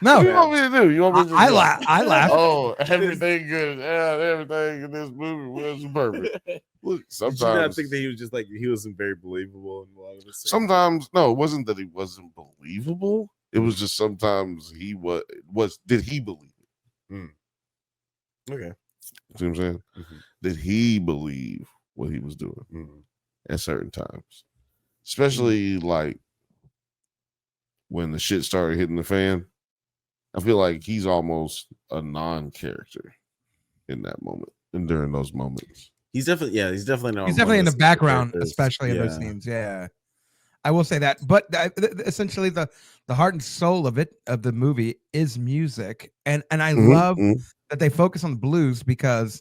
No. What do you want me to do? You want me to I laugh. Oh, everything good. Yeah, everything in this movie was perfect. Look, sometimes did you not think that he was just he wasn't very believable in a lot of his things? Sometimes no, it wasn't that he wasn't believable. It was just sometimes he did he believe it? Okay. See what I'm saying? Mm-hmm. Did he believe what he was doing at certain times? Especially like when the shit started hitting the fan. I feel like he's almost a non-character in that moment and during those moments. He's definitely in the background, especially in those scenes. Yeah. I will say that, but essentially the heart and soul of the movie is music, and I love that they focus on the blues because,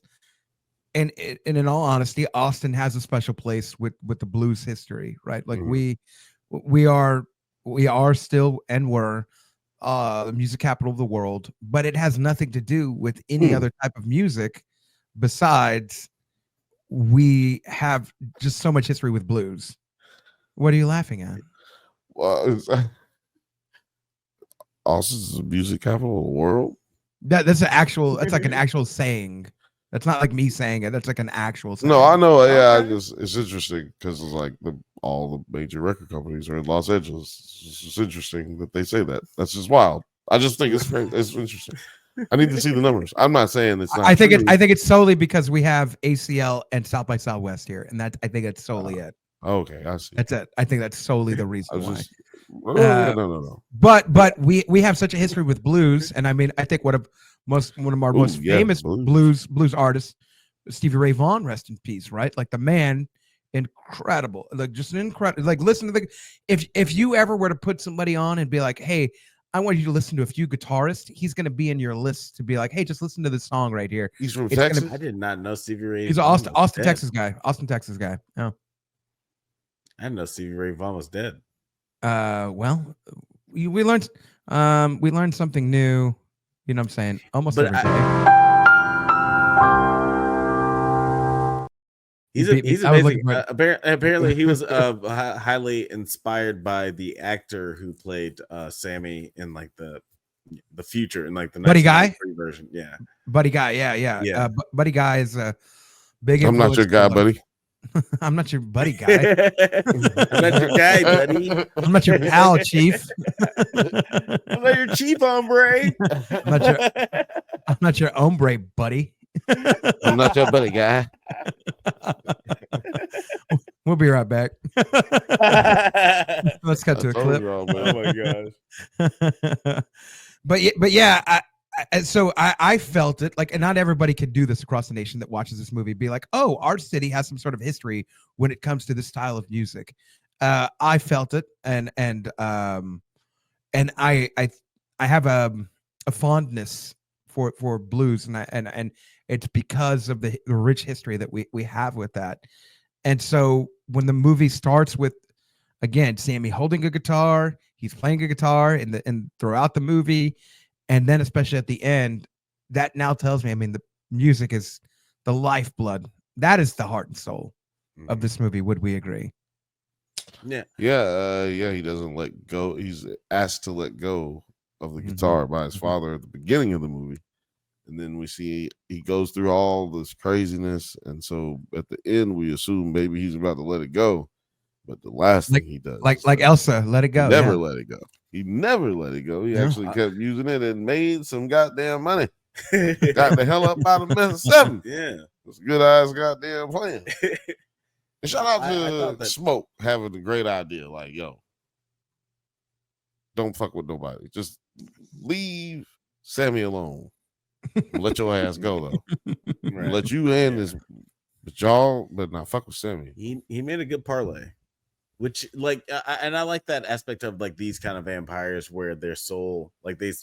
and in all honesty, Austin has a special place with the blues history, right? Like we are still and were the music capital of the world, but it has nothing to do with any other type of music besides we have just so much history with blues. What are you laughing at? Well, Austin's the music capital of the world. That's like an actual saying. That's not like me saying it. That's like an actual saying. No, I know. Yeah, it's interesting because it's like all the major record companies are in Los Angeles. It's interesting that they say that. That's just wild. I just think it's great. It's interesting. I need to see the numbers. I'm not saying it's not. I think it's solely because we have ACL and South by Southwest here, and I think that's solely it. Okay, I see. That's it. I think that's solely the reason why. No. But we have such a history with blues, and I mean, I think one of our most famous blues artists, Stevie Ray Vaughan, rest in peace, right? Like the man, incredible, like just an incredible. Like listen to the if you ever were to put somebody on and be like, hey, I want you to listen to a few guitarists, he's going to be in your list to be like, hey, just listen to this song right here. He's from Texas. I did not know Stevie Ray. He's an Austin, Texas guy. Austin, Texas guy. Oh, I didn't know Stevie Ray Vaughan was dead. Well, we learned something new. You know what I'm saying? Almost every day. He's amazing. Apparently, he was highly inspired by the actor who played Sammy in like the future in like the Buddy Guy version. Yeah, Buddy Guy. Yeah. Buddy Guy is a big. I'm not your guy, buddy. I'm not your buddy guy. I'm not your guy, buddy. I'm not your pal, chief. I'm not your chief, hombre. I'm not your hombre, buddy. I'm not your buddy guy. We'll be right back. Let's cut to a clip. Oh my gosh. But yeah, I felt it like, and not everybody can do this across the nation that watches this movie. Be like, oh, our city has some sort of history when it comes to this style of music. I felt it, and I have a fondness for blues, and it's because of the rich history that we have with that. And so when the movie starts with, again, Sammy holding a guitar, he's playing a guitar and throughout the movie, and then especially at the end, that now tells me, I mean, the music is the lifeblood. That is the heart and soul of this movie. Would we agree? Yeah. He doesn't let go. He's asked to let go of the guitar by his father at the beginning of the movie. And then we see he goes through all this craziness. And so at the end, we assume maybe he's about to let it go. But the last thing he does, like Elsa, let it go. Never let it go. He never let it go. He actually kept using it and made some goddamn money. Got the hell up out of Mississippi. Yeah. It's a good ass goddamn plan. And shout out to Smoke having a great idea. Like, yo, don't fuck with nobody. Just leave Sammy alone. Let your ass go though. Right. Let you and this, but not fuck with Sammy. He made a good parlay, which like, and I like that aspect of like these kind of vampires where their soul, like they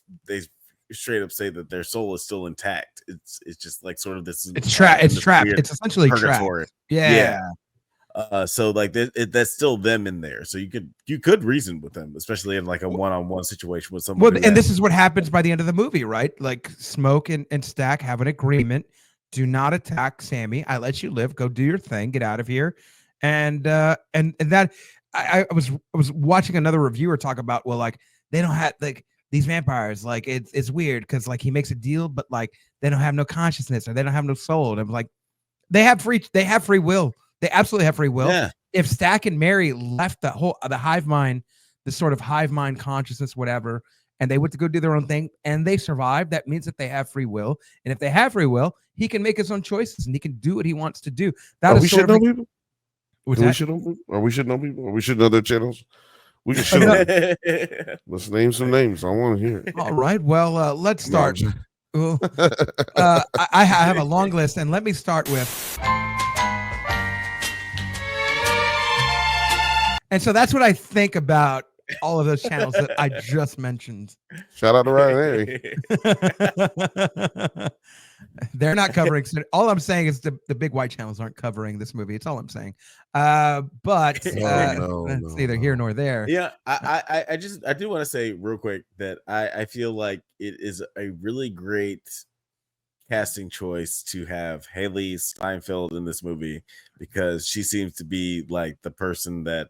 straight up say that their soul is still intact. It's just like sort of this. It's trapped. It's trapped. It's essentially purgatory. Trapped. Yeah. So like that's still them in there. So you could reason with them, especially in like a one-on-one situation with someone. Well, and this is what happens by the end of the movie, right? Like Smoke and Stack have an agreement: do not attack Sammy. I let you live. Go do your thing. Get out of here. And that I was watching another reviewer talk about, well, like they don't have like these vampires, like it's weird because like he makes a deal, but like they don't have no consciousness or they don't have no soul. And I'm like, they have free will. They absolutely have free will. Yeah. If Stack and Mary left the hive mind, the sort of hive mind consciousness, whatever, and they went to go do their own thing and they survived, that means that they have free will. And if they have free will, he can make his own choices and he can do what he wants to do. That we should know people. We should know people. Or we should know people. Or we should know their channels. We can show them. Let's name some names. I want to hear it. All right. Well, let's start. No. I have a long list, and let me start with. And so that's what I think about all of those channels that I just mentioned. Shout out to Ryan Harry. They're not covering. All I'm saying is the big white channels aren't covering this movie. It's all I'm saying. But it's neither here nor there. Yeah, I do want to say real quick that I feel like it is a really great casting choice to have Haley Steinfeld in this movie because she seems to be like the person that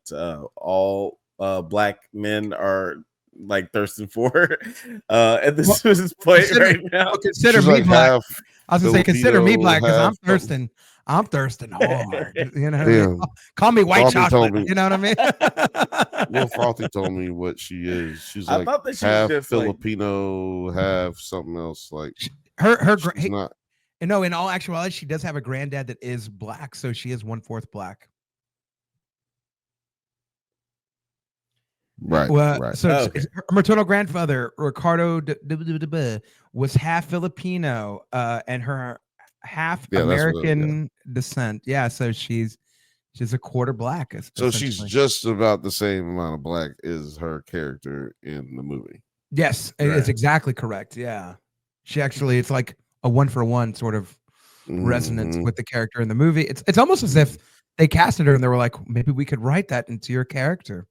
all black men are like thirsting for at this point right now. Consider me black. I was gonna say consider me black because I'm thirsting. I'm thirsting hard. You know, call me white chocolate. You know what I mean? Will Frothy told me what she is. She's like half Filipino, half something else. Like her not. No, in all actuality, she does have a granddad that is black, so she is 1/4 black. Right. Well, right. so Oh, okay. her maternal grandfather, Ricardo, was half Filipino, and her half Yeah, that's what American descent. Yeah, so she's a quarter black. So she's Essentially. just about the same amount of black as her character in the movie. Yes, Right. it's exactly correct. Yeah, she actually, it's like a 1-for-1 sort of resonance with the character in the movie. It's almost as if they casted her and they were like, maybe we could write that into your character.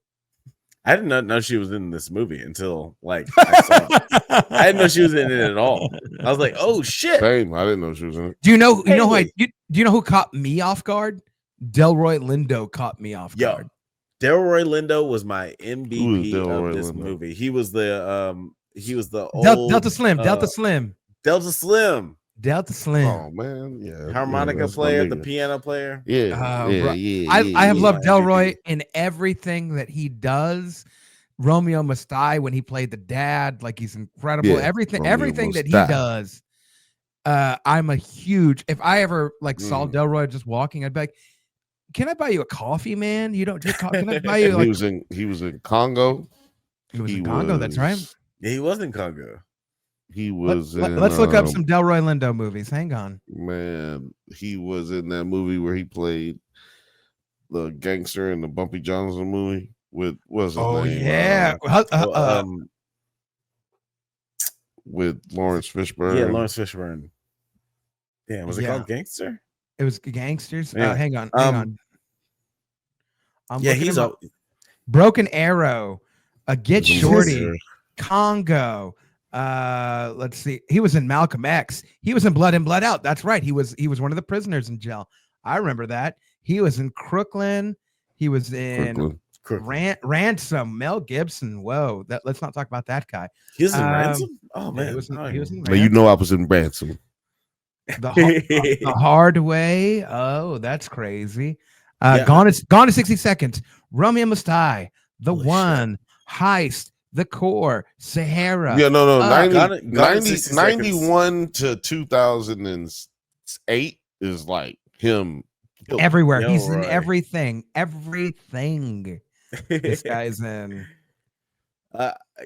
I did not know she was in this movie until like I saw it. I didn't know she was in it at all. I was like, oh shit. Same. I didn't know she was in it. Do you know? You know who? Hey. Do you know who caught me off guard? Delroy Lindo caught me off guard. Delroy Lindo was my MVP Delroy of this Lindo? movie. He was the old Delta Slim. Delta Slim. Delta Slim. Oh man, yeah. Harmonica that's my player, the nigga. piano player. Yeah, bro, I have loved Delroy in everything that he does. Romeo Must Die, when he played the dad, like he's incredible. Yeah, everything Romeo that Must he Die. does. I'm a huge. If I ever like saw Delroy just walking, I'd be like, "Can I buy you a coffee, man? You don't drink coffee. Can I buy you?" And Like, he was in Congo. he was in Congo. That's right. Yeah, he was in Congo. He was. Let's look up some Delroy Lindo movies. Hang on. Man, he was in that movie where he played the gangster in the Bumpy Johnson movie with what's his name? Yeah. With Lawrence Fishburne. Yeah, Lawrence Fishburne. Yeah, was it called Gangster? It was Gangsters. Yeah. Hang on. I'm he's up. Broken Arrow, Get Shorty, Gangster. Congo. Let's see. He was in Malcolm X. He was in Blood In, Blood Out. That's right. He was one of the prisoners in jail. I remember that. He was in Crooklyn. He was in Ransom. Mel Gibson. Whoa. Let's not talk about that guy. He was in Ransom? Oh man. He was in Now Ransom. you know I was in Ransom. The Hard Way. Oh, that's crazy. Gone to 60 Seconds. Romeo Must Die. The Holy One. Heist. The Core. Sahara. Yeah, no. 60 91 to 2008 is like him everywhere. Yo, He's in right. everything. This guy's in.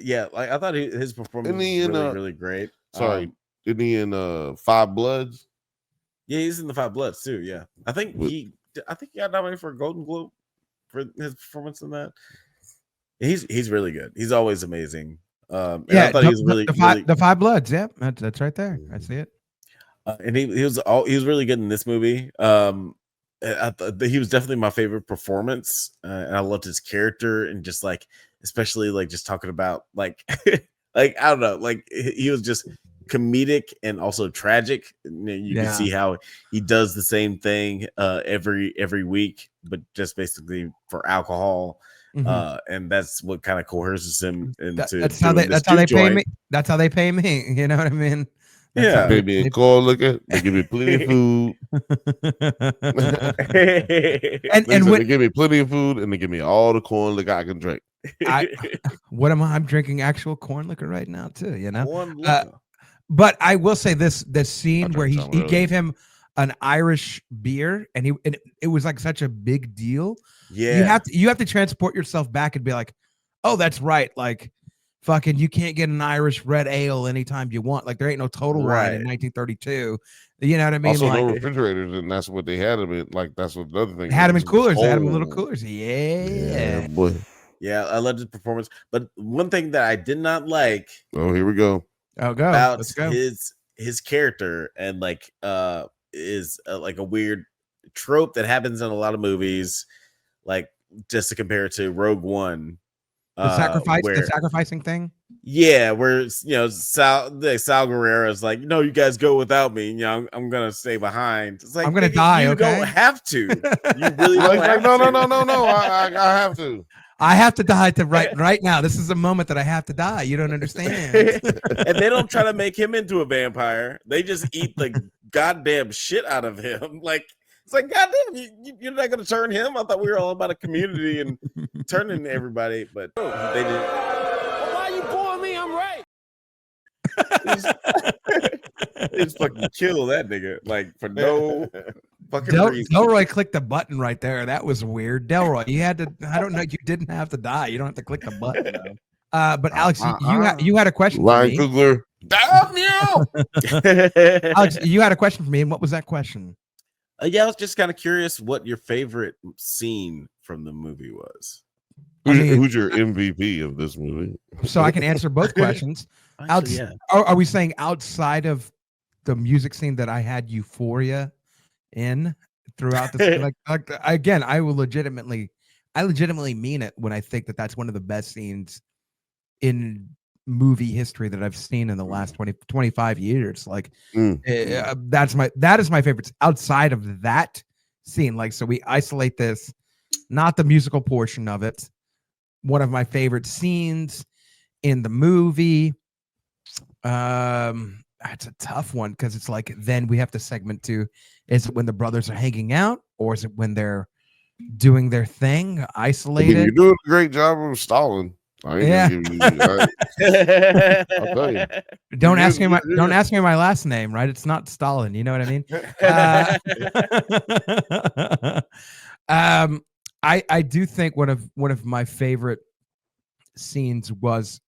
Yeah, like I thought his performance was really great. Sorry, isn't he in Five Bloods? Yeah, he's in the Five Bloods too. Yeah, I think he got nominated for a Golden Globe for his performance in that. He's really good. He's always amazing. I thought he was the Five Bloods. Yeah, that's right there. I see it. And he was really good in this movie. I thought he was definitely my favorite performance, and I loved his character and just like, especially like just talking about like like I don't know, like he was just comedic and also tragic. You can see how he does the same thing every week, but just basically for alcohol. And that's what kind of coerces him into that's how they pay me. That's how they pay me. You know what I mean? They pay me a call. Look at they give me plenty of food. and they give me plenty of food and they give me all the corn liquor I can drink. What am I? I'm drinking actual corn liquor right now too. You know. But I will say this scene where he gave him an Irish beer and it was like such a big deal. Yeah. You have to transport yourself back and be like, oh, that's right. Like fucking you can't get an Irish red ale anytime you want. Like there ain't no Total Wine in 1932. You know what I mean? Also, like, no refrigerators, and that's what they had them in. Like that's what the other thing. They had them in coolers. They had them in little coolers. Yeah, boy. Yeah, I loved his performance. But one thing that I did not like. Oh, here we go. Oh, go. About Let's go. his character and like is like a weird trope that happens in a lot of movies. Like just to compare it to Rogue One. The sacrificing thing. Yeah, where Sal Guerrero is like, you guys go without me. I'm gonna stay behind. It's like I'm gonna die. You okay? don't have to. You really don't have no. to. I have to. I have to die right now. This is a moment that I have to die. You don't understand. And they don't try to make him into a vampire. They just eat the goddamn shit out of him. Like. It's like, goddamn, you're not going to turn him? I thought we were all about a community and turning everybody, but they didn't. Well, why you pulling me? I'm right. Just fucking kill that nigga, like for no fucking reason. Delroy clicked the button right there. That was weird. Delroy, you had to. I don't know. You didn't have to die. You don't have to click the button. Though. But Alex, you had a question for Ryan me. Coogler. Damn you! Alex, you had a question for me, and what was that question? Yeah, I was just kind of curious what your favorite scene from the movie was. Who's your MVP of this movie? So I can answer both questions. Actually, yeah. Are we saying outside of the music scene that I had Euphoria in throughout the like again, I legitimately mean it when I think that that's one of the best scenes in movie history that I've seen in the last 25 years. Like that is my favorite outside of that scene. Like, so we isolate this, not the musical portion of it. One of my favorite scenes in the movie. That's a tough one because it's like then we have to segment to, is it when the brothers are hanging out or is it when they're doing their thing isolated? You're doing a great job of stalling. I ain't gonna give you, I'll tell you. Don't ask me my last name, right? It's not Stalin. You know what I mean? I do think one of my favorite scenes was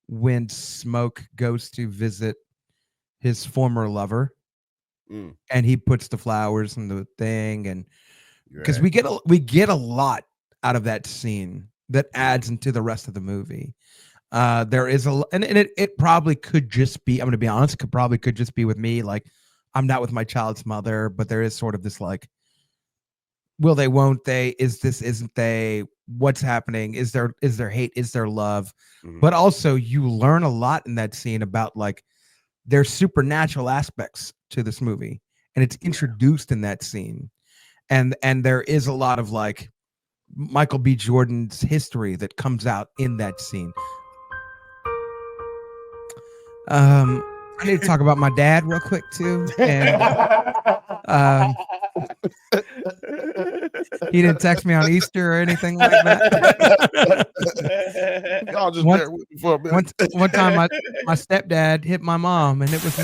when Smoke goes to visit his former lover, and he puts the flowers in the thing, and because we get a lot out of that scene that adds into the rest of the movie. There is and it probably could just be, I'm going to be honest, could just be with me. Like, I'm not with my child's mother, but there is sort of this like, will they, won't they? Is this, isn't they? What's happening? Is there hate? Is there love? But also you learn a lot in that scene about like there's supernatural aspects to this movie, and it's introduced in that scene. And there is a lot of like Michael B. Jordan's history that comes out in that scene. I need to talk about my dad real quick too. And he didn't text me on Easter or anything like that. Y'all just bear with me for a minute. One time my stepdad hit my mom, and it was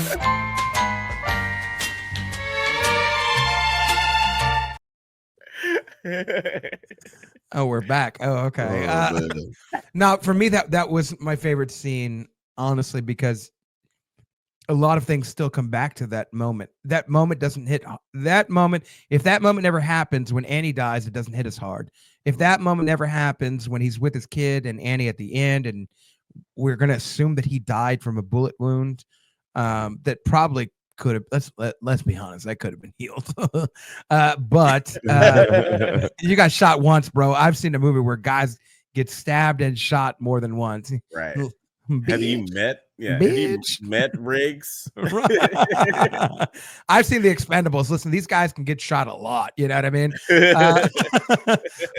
oh, we're back. Oh, okay. Now, for me, that was my favorite scene, honestly, because a lot of things still come back to that moment. That moment doesn't hit that moment. If that moment never happens when Annie dies, it doesn't hit as hard. If that moment never happens when he's with his kid and Annie at the end, and we're going to assume that he died from a bullet wound, that probably could have, let's be honest, that could have been healed. But you got shot once, bro. I've seen a movie where guys get stabbed and shot more than once. Right. Bitch. Have you met? Yeah. Have you met Riggs? I've seen the Expendables. Listen, these guys can get shot a lot. You know what I mean?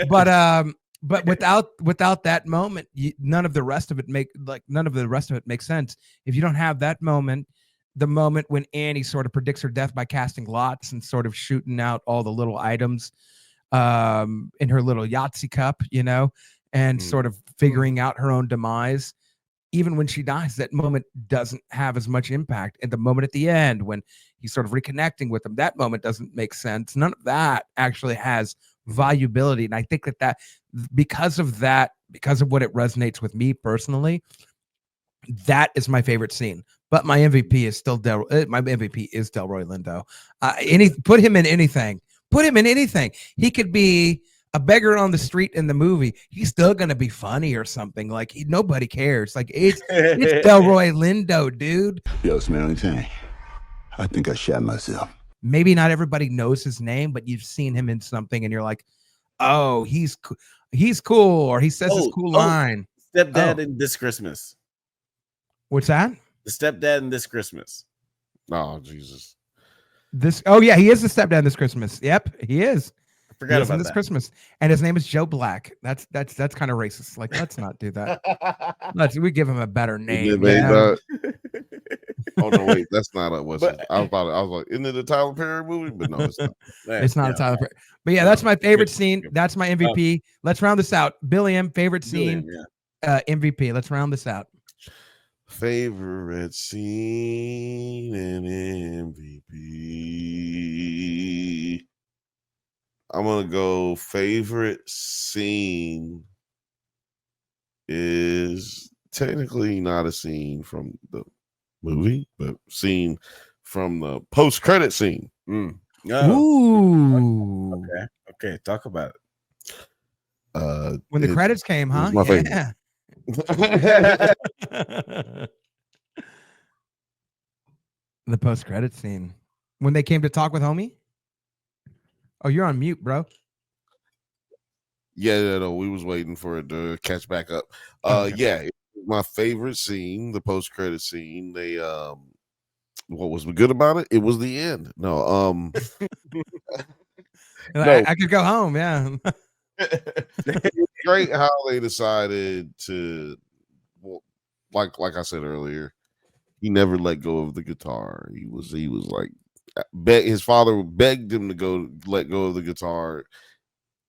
But without that moment, none of the rest of it makes sense. If you don't have that moment, the moment when Annie sort of predicts her death by casting lots and sort of shooting out all the little items in her little Yahtzee cup, you know, and sort of figuring out her own demise. Even when she dies, that moment doesn't have as much impact. And the moment at the end, when he's sort of reconnecting with them, that moment doesn't make sense. None of that actually has valuability. And I think that because of what it resonates with me personally, that is my favorite scene. But my MVP is still Delroy Lindo. Put him in anything. Put him in anything. He could be a beggar on the street in the movie. He's still gonna be funny or something. Like nobody cares. Like it's Delroy Lindo, dude. Yo, smell anything? I think I shot myself. Maybe not everybody knows his name, but you've seen him in something, and you're like, oh, he's cool, or he says his cool line. Stepdad in This Christmas. What's that? The stepdad in This Christmas. Oh, Jesus. He is the stepdad this Christmas. Yep, he is. I forgot about this that. Christmas. And his name is Joe Black. That's kind of racist. Like, let's not do that. We give him a better name. Oh no, wait, that's not a what's I was like, isn't it a Tyler Perry movie? But no, it's not. It's not a Tyler Perry. But yeah, that's my favorite scene. That's my MVP. Let's round this out. Billy M, favorite scene, MVP. Let's round this out. Favorite scene in MVP. I'm gonna go. Favorite scene is technically not a scene from the movie, but scene from the post-credit scene. Oh, Ooh. okay. Talk about it. When the credits came, huh? My favorite. Yeah. The post-credit scene. When they came to talk with homie? Oh, you're on mute, bro. Yeah, no, we was waiting for it to catch back up. Okay. Yeah, my favorite scene, the post-credit scene. They what was good about it? It was the end. No, no. I could go home, yeah. It's great how they decided to, well, like I said earlier, he never let go of the guitar. He was like, his father begged him to let go of the guitar.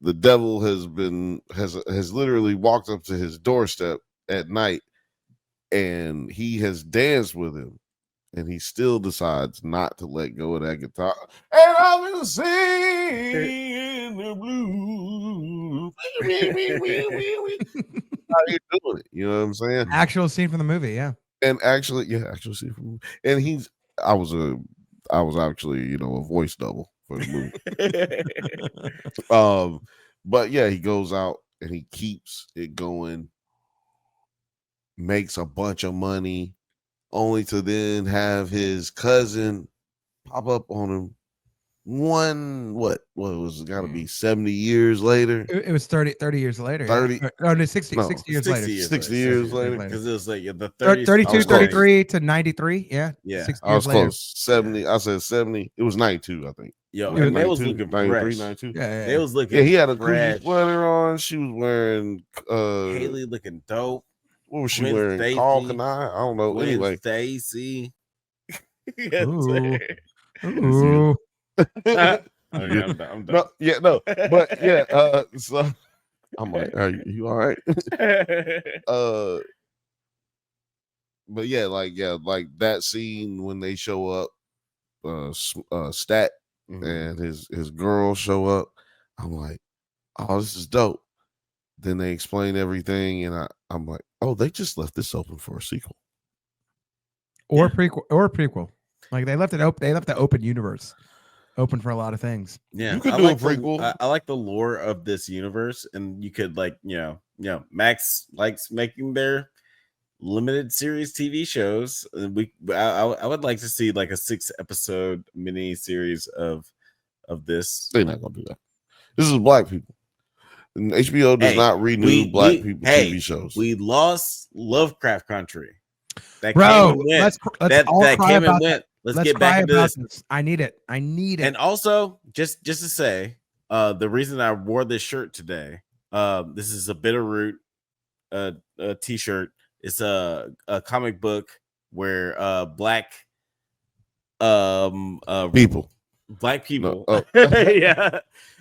The devil has literally walked up to his doorstep at night, and he has danced with him, and he still decides not to let go of that guitar. And I've been singing the blues. How you doing it? You know what I'm saying? Actual scene from the movie, yeah. And actually scene from, and I was actually, a voice double for the movie. But yeah, he goes out and he keeps it going, makes a bunch of money, only to then have his cousin pop up on him. What was it? Got to be 70 years later. It was 30 years later. 30 yeah. Oh, no, 60 years later. 60 years later. Because it was like the 32, 33 to 93. Yeah. Yeah. 60 I was years later. close. 70. I said 70. It was 92, I think. Yo, and they was looking 93, fresh. 92. Yeah. They was looking. Yeah, he had a fresh. Gucci sweater on. She was wearing Haley looking dope. What was she Gwen wearing? Stacy. Carl Kanai? I don't know. Gwen Anyway. Stacy. Ooh. Okay, I'm done. No, yeah, no. But yeah, so I'm like, are you all right? But yeah, like that scene when they show up, Stat and his girl show up. I'm like, oh, this is dope. Then they explain everything, and I'm like, oh, they just left this open for a sequel or prequel. Like they left it open. They left the open universe open for a lot of things. Yeah, you could do a prequel. I like the lore of this universe, and you could Max likes making their limited series TV shows. I would like to see like a 6-episode mini series of this. They're not gonna do that. This is black people. And HBO does not renew black people TV shows. We lost Lovecraft Country. That Bro, came and went. let's all that cry came about and went. that. Let's get back into this. I need it. And also, just to say, the reason I wore this shirt today, this is a Bitterroot t-shirt. It's a comic book where black people. No, oh. Yeah.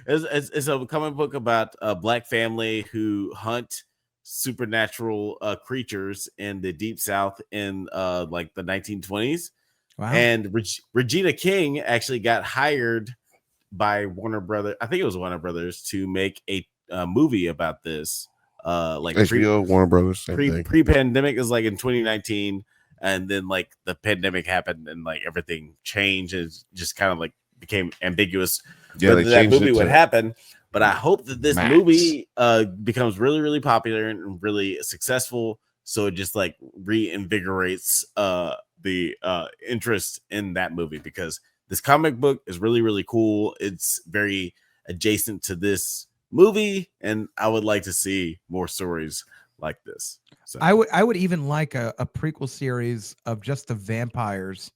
It's a comic book about a black family who hunt supernatural creatures in the deep south in like the 1920s. Wow. And Regina King actually got hired by Warner Brothers. I think it was Warner Brothers to make a movie about this. Like HBO, Warner Brothers, pre-pandemic is like in 2019, and then like the pandemic happened and like everything changed and just kind of like became ambiguous whether that movie would happen. But I hope that this movie becomes really, really popular and really successful, so it just like reinvigorates the interest in that movie, because this comic book is really, really cool. It's very adjacent to this movie, and I would like to see more stories like this. So I would even like a prequel series of just the vampires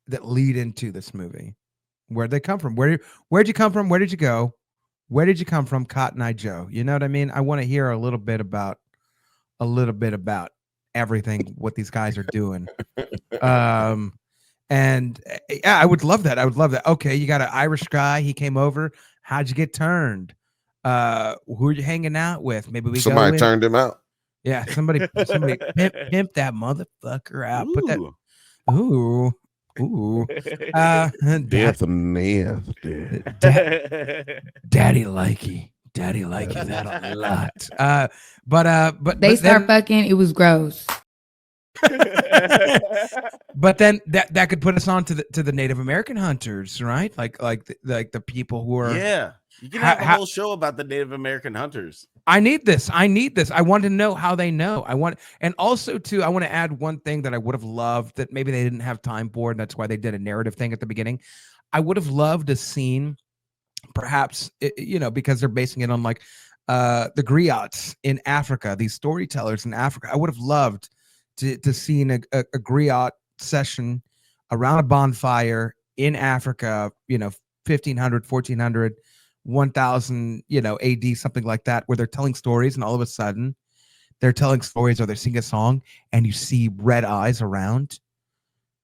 that lead into this movie. Where'd they come from? Where'd you come from? Where did you go? Where did you come from, Cotton Eye Joe? You know what I mean? I want to hear a little bit about everything, what these guys are doing. And yeah, I would love that. Okay, you got an Irish guy. He came over. How'd you get turned? Who are you hanging out with? Maybe somebody turned him out. Yeah, somebody pimp that motherfucker out. Put that. Ooh. Ooh. Death and meth. Daddy likey that a lot. But They then, start fucking. It was gross. but then that could put us on to the Native American hunters, right? Like the people who are. Yeah, you can have a whole show about the Native American hunters. I need this. I want to know how they know. And also too, I want to add one thing that I would have loved that maybe they didn't have time for, and that's why they did a narrative thing at the beginning. I would have loved a scene, perhaps, because they're basing it on like the griots in Africa, these storytellers in Africa. I would have loved to see a griot session around a bonfire in Africa, 1500, 1400, 1000, AD, something like that, where they're telling stories, and all of a sudden they're telling stories or they're singing a song and you see red eyes around,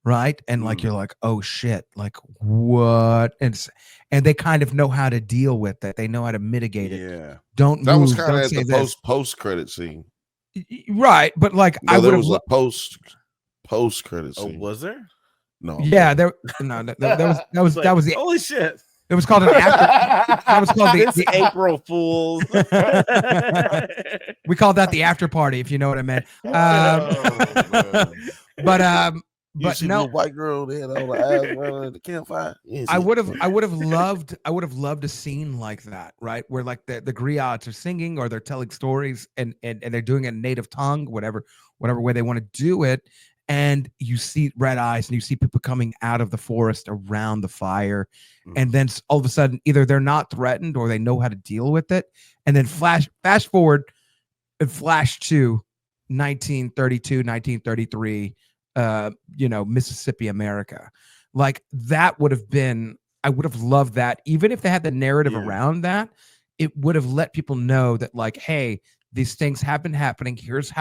right? And like you're like, oh shit, like what? And they kind of know how to deal with it. They know how to mitigate it. Yeah. Don't that move, was kind don't of say the this. post credit scene. Right, but like No, I would there have was a post credit Oh, scene. was there? No. Yeah, that was Like, that was the holy shit. it was called an after. That was called This the April Fools. We called that the after party, if you know what I meant. You But see no, the white girl there, all the eyes running at the campfire. I would have loved a scene like that, right? Where like the griots are singing or they're telling stories and they're doing it in native tongue, whatever way they want to do it. And you see red eyes and you see people coming out of the forest around the fire. And then all of a sudden, either they're not threatened or they know how to deal with it. And then fast forward and flash to 1932, 1933, Mississippi, America. Like that would have been, I would have loved that. Even if they had the narrative around that, it would have let people know that like, hey, these things have been happening. Here's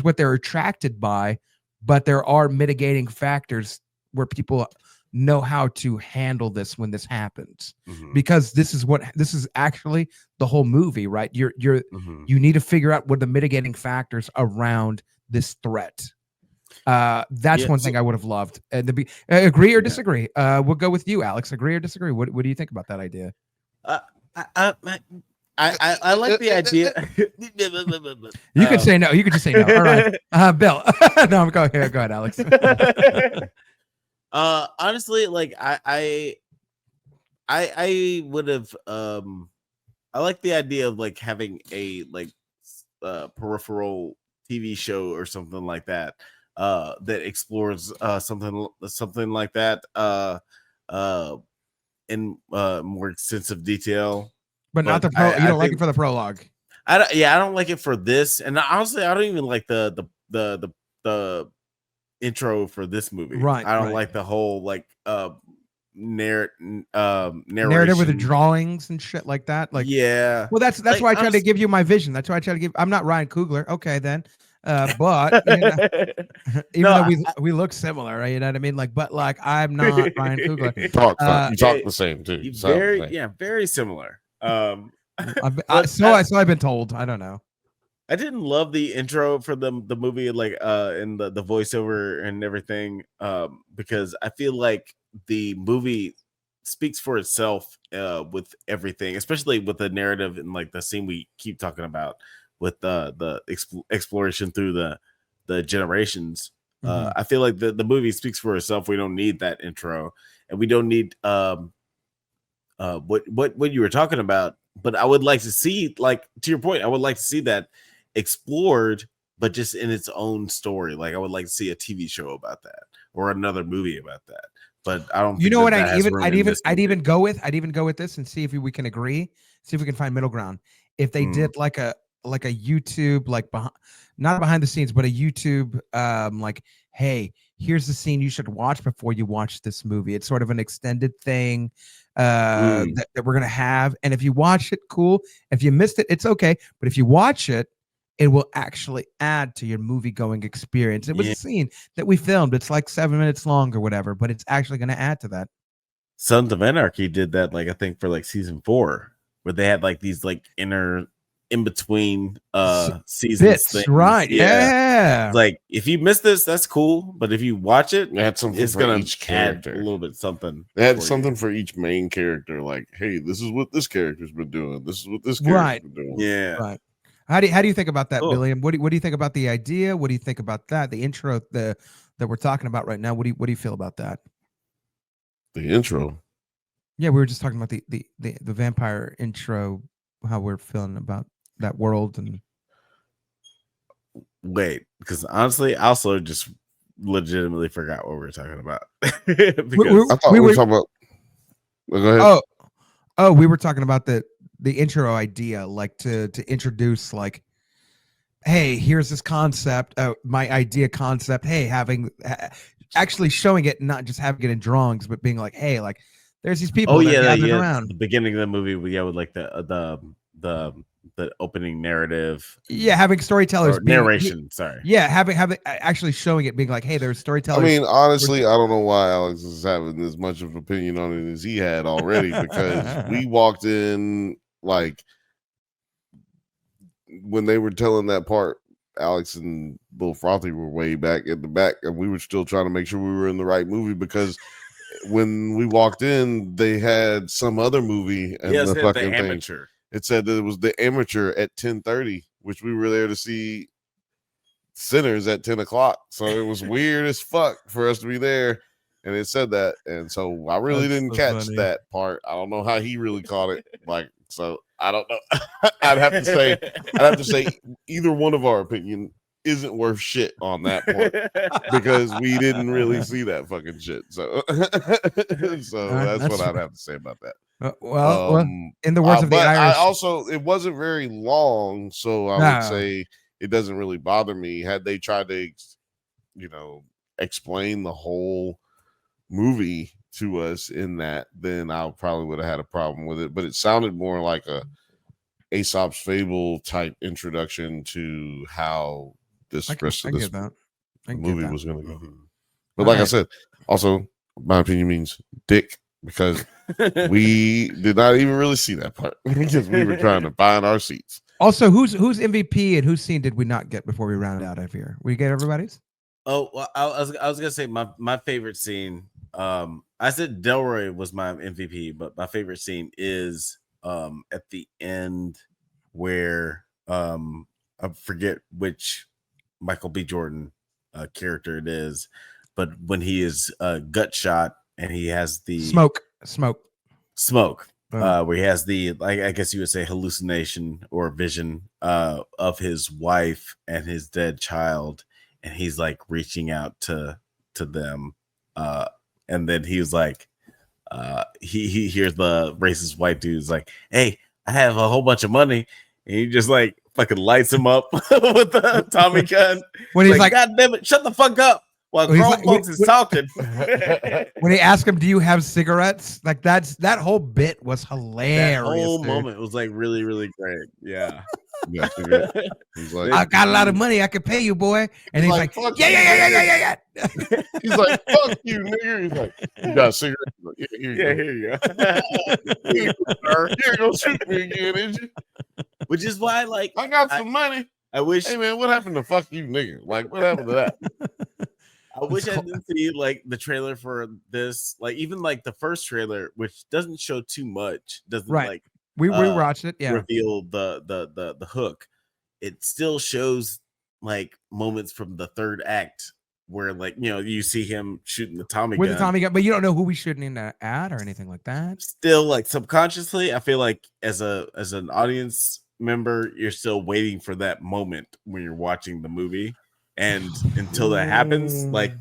what they're attracted by, but there are mitigating factors where people know how to handle this when this happens. Because this is actually the whole movie, right? You need to figure out what the mitigating factors around this threat. That's one thing I would have loved. And agree or disagree? We'll go with you, Alex. Agree or disagree? What do you think about that idea? I like the idea. You could say no. You could just say no. All right, Bill. No, I'm going here. Go ahead, Alex. Honestly, like I would have. I like the idea of like having a peripheral TV show or something like that. That explores something like that. In more extensive detail. But not the pro. You don't like it for the prologue. I don't like it for this, and honestly, I don't even like the intro for this movie. Right. I don't like the whole like narrative with the drawings and shit like that. Like, yeah. Well, that's why I try to give you my vision. That's why I try to give. I'm not Ryan Coogler. Okay, then. But even though we look similar, you know what I mean? Like, but like I'm not Ryan Coogler. You talk the same too. Very similar. I've been told. I don't know. I didn't love the intro for the movie, like and the voiceover and everything, because I feel like the movie speaks for itself with everything, especially with the narrative and like the scene we keep talking about with the exploration through the generations. I feel like the movie speaks for itself. We don't need that intro, and we don't need what you were talking about. But I would like to see, like, to your point, I would like to see that explored, but just in its own story. Like I would like to see a TV show about that or another movie about that. But I don't. You know what? I'd even go with this and see if we can agree. See if we can find middle ground. If they did like a YouTube, like not behind the scenes, but a YouTube like, hey, here's the scene you should watch before you watch this movie. It's sort of an extended thing that we're gonna have. And if you watch it, cool. If you missed it, it's okay. But if you watch it, it will actually add to your movie going experience. It was a scene that we filmed. It's like 7 minutes long or whatever, but it's actually gonna add to that. Sons of Anarchy did that, like I think for like season 4, where they had like these like inner in between seasons Bits, things. right? Yeah. Like if you miss this, that's cool. But if you watch it, They had something it's for gonna each add character. a little bit something. They had for something you. for each main character. Like, hey, this is what this character's been doing. This is what this Right. character's been doing. Yeah. Right. How do you think about that, Cool. Billy? And what do you think about the idea? What do you think about that? The intro that we're talking about right now. What do you feel about that? The intro. Yeah, we were just talking about the vampire intro, how we're feeling about that world. And Wait, because honestly, I also just legitimately forgot what we were talking about. I thought we were talking about. Well, go ahead. Oh, we were talking about the intro idea, like to introduce, like, hey, here's this concept, my idea concept. Hey, actually showing it, not just having it in drawings, but being like, hey, like, there's these people. Gathered around. The beginning of the movie, with like the opening narrative. Yeah, having storytellers narration. Sorry. Yeah, having actually showing it, being like, hey, there's storytellers. I mean, honestly, I don't know why Alex is having as much of an opinion on it as he had already, because we walked in like when they were telling that part. Alex and Bill Frothy were way back in the back, and we were still trying to make sure we were in the right movie, because when we walked in, they had some other movie and the fucking thing. Amateur. It said that it was The Amateur at 10:30, which we were there to see Sinners at 10 o'clock. So it was weird as fuck for us to be there. And it said that. And so I really didn't catch that part. I don't know how he really caught it. Like, so I don't know. I'd have to say either one of our opinion isn't worth shit on that point, because we didn't really see that fucking shit. So that's what I'd have to say about that. Well, in the words of the Irish, I also, it wasn't very long, so I would say it doesn't really bother me. Had they tried to, explain the whole movie to us in that, then I probably would have had a problem with it. But it sounded more like a Aesop's Fable type introduction to how this rest of this movie was going to go. But like I said, also my opinion means dick, because we did not even really see that part because we were trying to find our seats. Also, who's MVP and whose scene did we not get before we rounded out of here? We get everybody's? Oh, well, I was gonna say my favorite scene. I said Delroy was my MVP, but my favorite scene is at the end where I forget which Michael B. Jordan character it is, but when he is gut shot and he has the smoke, where he has the, I guess you would say, hallucination or vision of his wife and his dead child, and he's like reaching out to them, and then he was like, he hears the racist white dude's like, "Hey, I have a whole bunch of money," and he just like fucking lights him up with the Tommy gun. When he's like, "God damn it, shut the fuck up!" While grown folks is talking. When he asked him, "Do you have cigarettes?" Like that whole bit was hilarious. That whole moment was like really, really great. Yeah. He's like, "I got a lot of money. I could pay you, boy." And he's like, yeah. He's like, "Fuck you, nigga." He's like, "You got a cigarette?" Like, "Yeah, here you go. Here, go shoot me again, did you?" Which is why, like, I got some money. I wish. Hey man, what happened to "fuck you, nigga"? Like, what happened to that? I wish I didn't see like the trailer for this, like even like the first trailer, which doesn't show too much, doesn't like we watched it, reveal the hook. It still shows like moments from the third act where, like, you see him shooting the Tommy gun. The Tommy gun, but you don't know who we shooting in at or anything like that. Still, like, subconsciously, I feel like as an audience member, you're still waiting for that moment when you're watching the movie. And until that happens, like,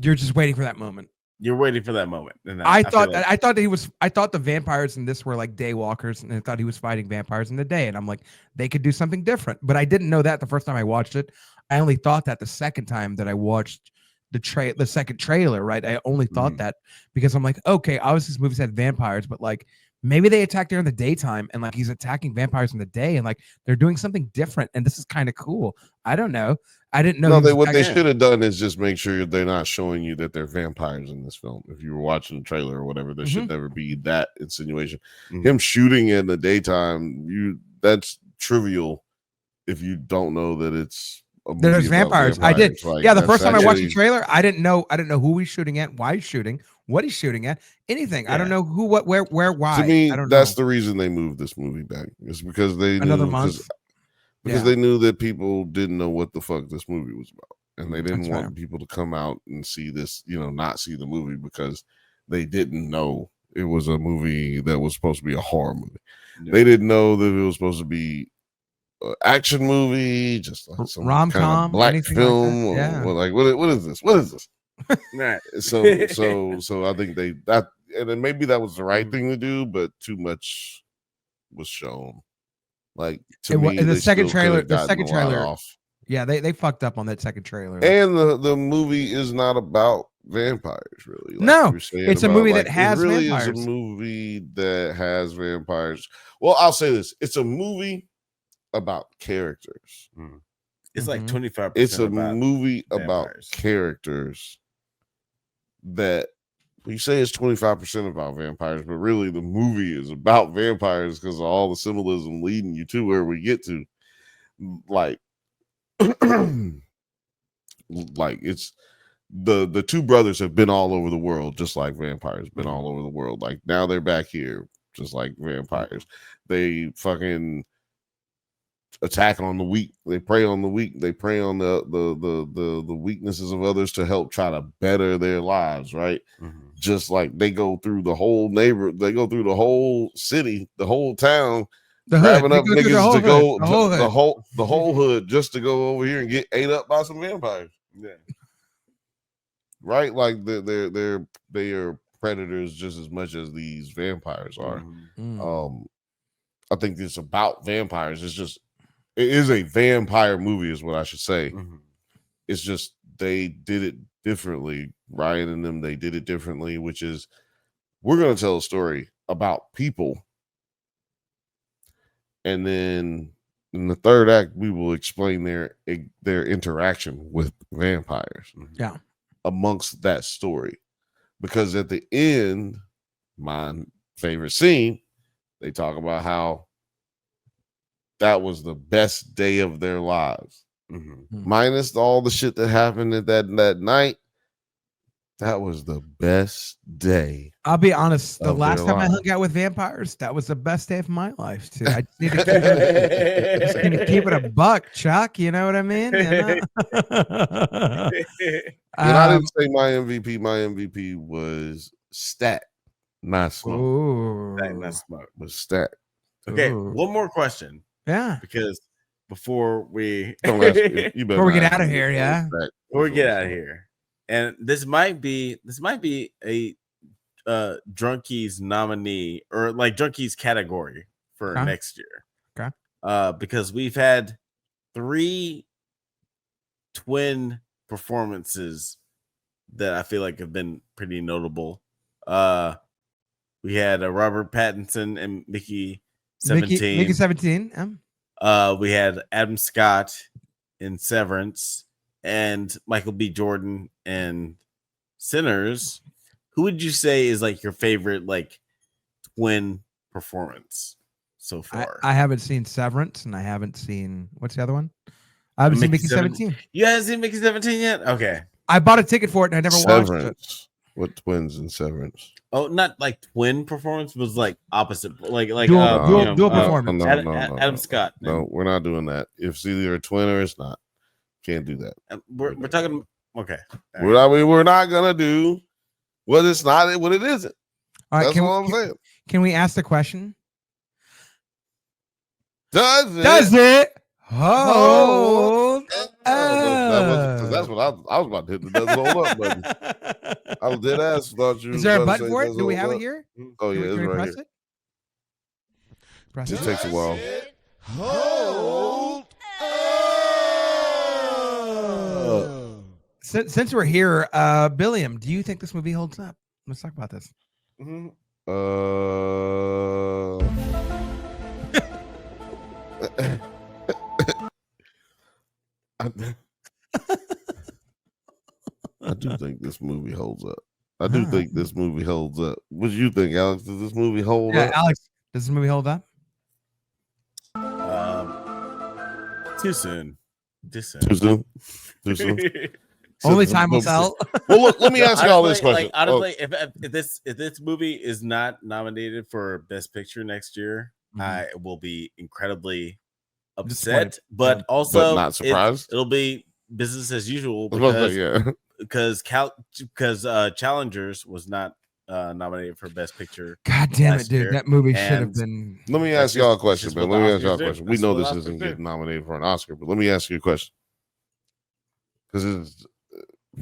you're just waiting for that moment. You're waiting for that moment. And I thought the vampires in this were like daywalkers, and I thought he was fighting vampires in the day. And I'm like, they could do something different. But I didn't know that the first time I watched it. I only thought that the second time that I watched the second trailer, right? I only thought that because I'm like, okay, obviously this movie's had vampires, but like maybe they attack during the daytime and like he's attacking vampires in the day, and like they're doing something different, and this is kind of cool. I don't know. I didn't know. No, what they should have done is just make sure they're not showing you that they're vampires in this film. If you were watching the trailer or whatever, there should never be that insinuation. Him shooting in the daytime, that's trivial if you don't know that it's a movie There's about vampires. I did. Like, Yeah, the first time I watched the actually- trailer, I didn't know who he's shooting at, why he's shooting, what he's shooting at, anything. I don't know who, what, where, why. To me, I don't that's know. the reason they moved this movie back. It's because they Another knew month. because Yeah. they knew that people didn't know what the fuck this movie was about, and they didn't That's want fair. people to come out and see this, not see the movie because they didn't know it was a movie that was supposed to be a horror movie. Yeah. They didn't know that it was supposed to be an action movie, just like some kind Rom-com, of black anything film. like that. Yeah. Or like what is this? What is this? Right. So I think that and then maybe that was the right thing to do, but too much was shown. Like to me, in the they second still trailer, could've gotten a lot off. yeah, they fucked up on that second trailer. And the movie is not about vampires, really. Like No, you were saying it's a about, movie that like, has it really vampires. is a movie that has vampires. Well, I'll say this: it's a movie about characters. It's like 25%. It's a about movie about vampires. characters that you say it's 25% about vampires, but really the movie is about vampires because of all the symbolism leading you to where we get to. Like, like it's the two brothers have been all over the world, just like vampires been all over the world. Like now they're back here, just like vampires. They fucking attack on the weak. They prey on the weak. They prey on the weaknesses of others to help try to better their lives. Right. Just like they go through the whole neighborhood, they go through the whole city, the whole town, The hood. grabbing They up go through the niggas whole to hood. go The whole hood. the whole hood just to go over here and get ate up by some vampires. Yeah. Right, like they are predators just as much as these vampires are. I think it's about vampires. It is a vampire movie, is what I should say. It's just they did it differently. Ryan and them, they did it differently, which is we're going to tell a story about people, and then in the third act we will explain their interaction with vampires. Yeah. Amongst that story, because at the end, my favorite scene, they talk about how that was the best day of their lives, minus all the shit that happened at that night. That was the best day. I'll be honest. The last time I lives. hung out with vampires, that was the best day of my life too. I just need to keep it a buck, Chuck. You know what I mean? You know? And I didn't say my MVP. My MVP was Stat, not Smoke. Not Smoke. Was Stat. Okay, Ooh. one more question. Yeah. Because before we Don't ask me. You better before we not get ask out of me here, before yeah. Stat. before we get out of here, and this might be a Drunkies nominee or like Drunkies category for next year. Okay. Because we've had 3 twin performances that I feel like have been pretty notable. We had Robert Pattinson and Mickey 17. Mickey 17. We had Adam Scott in Severance and Michael B. Jordan in Sinners. Who would you say is like your favorite like twin performance so far? I haven't seen Severance, and I haven't seen what's the other one? I haven't seen Mickey 17. You haven't seen Mickey 17 yet? Okay. I bought a ticket for it and I never watched it. Severance. What twins in Severance? Oh, not like twin performance, was like opposite, like dual performance. Adam Scott. No, we're not doing that. If it's either a twin or it's not, can't do that. We're talking. Okay. We're not gonna do what it's not, what it isn't. All right, That's what I'm saying. Can we ask the question? Does it hold? That's what I was about to hit the does it hold up button. I was dead ass. Thought you. Is there a was about to button say for it? does Do we hold have up. it here? Oh yeah, Can it's we right press here. it? Press It it. takes a while. Since we're here, Billiam, do you think this movie holds up? Let's talk about this. I do think this movie holds up. I do think this movie holds up. What do you think, Alex? Does this movie hold up? Alex, does this movie hold up? Too soon. Too soon. Too soon. Only time will tell. Well, look, let me ask y'all this question. Honestly, if this movie is not nominated for Best Picture next year, I will be incredibly upset, but also not surprised. It'll be business as usual because Challengers was not nominated for Best Picture. God damn it, dude! That movie should have been. Let me ask y'all a question, man. Let me ask y'all a question. We know this isn't getting nominated for an Oscar, but let me ask you a question because it's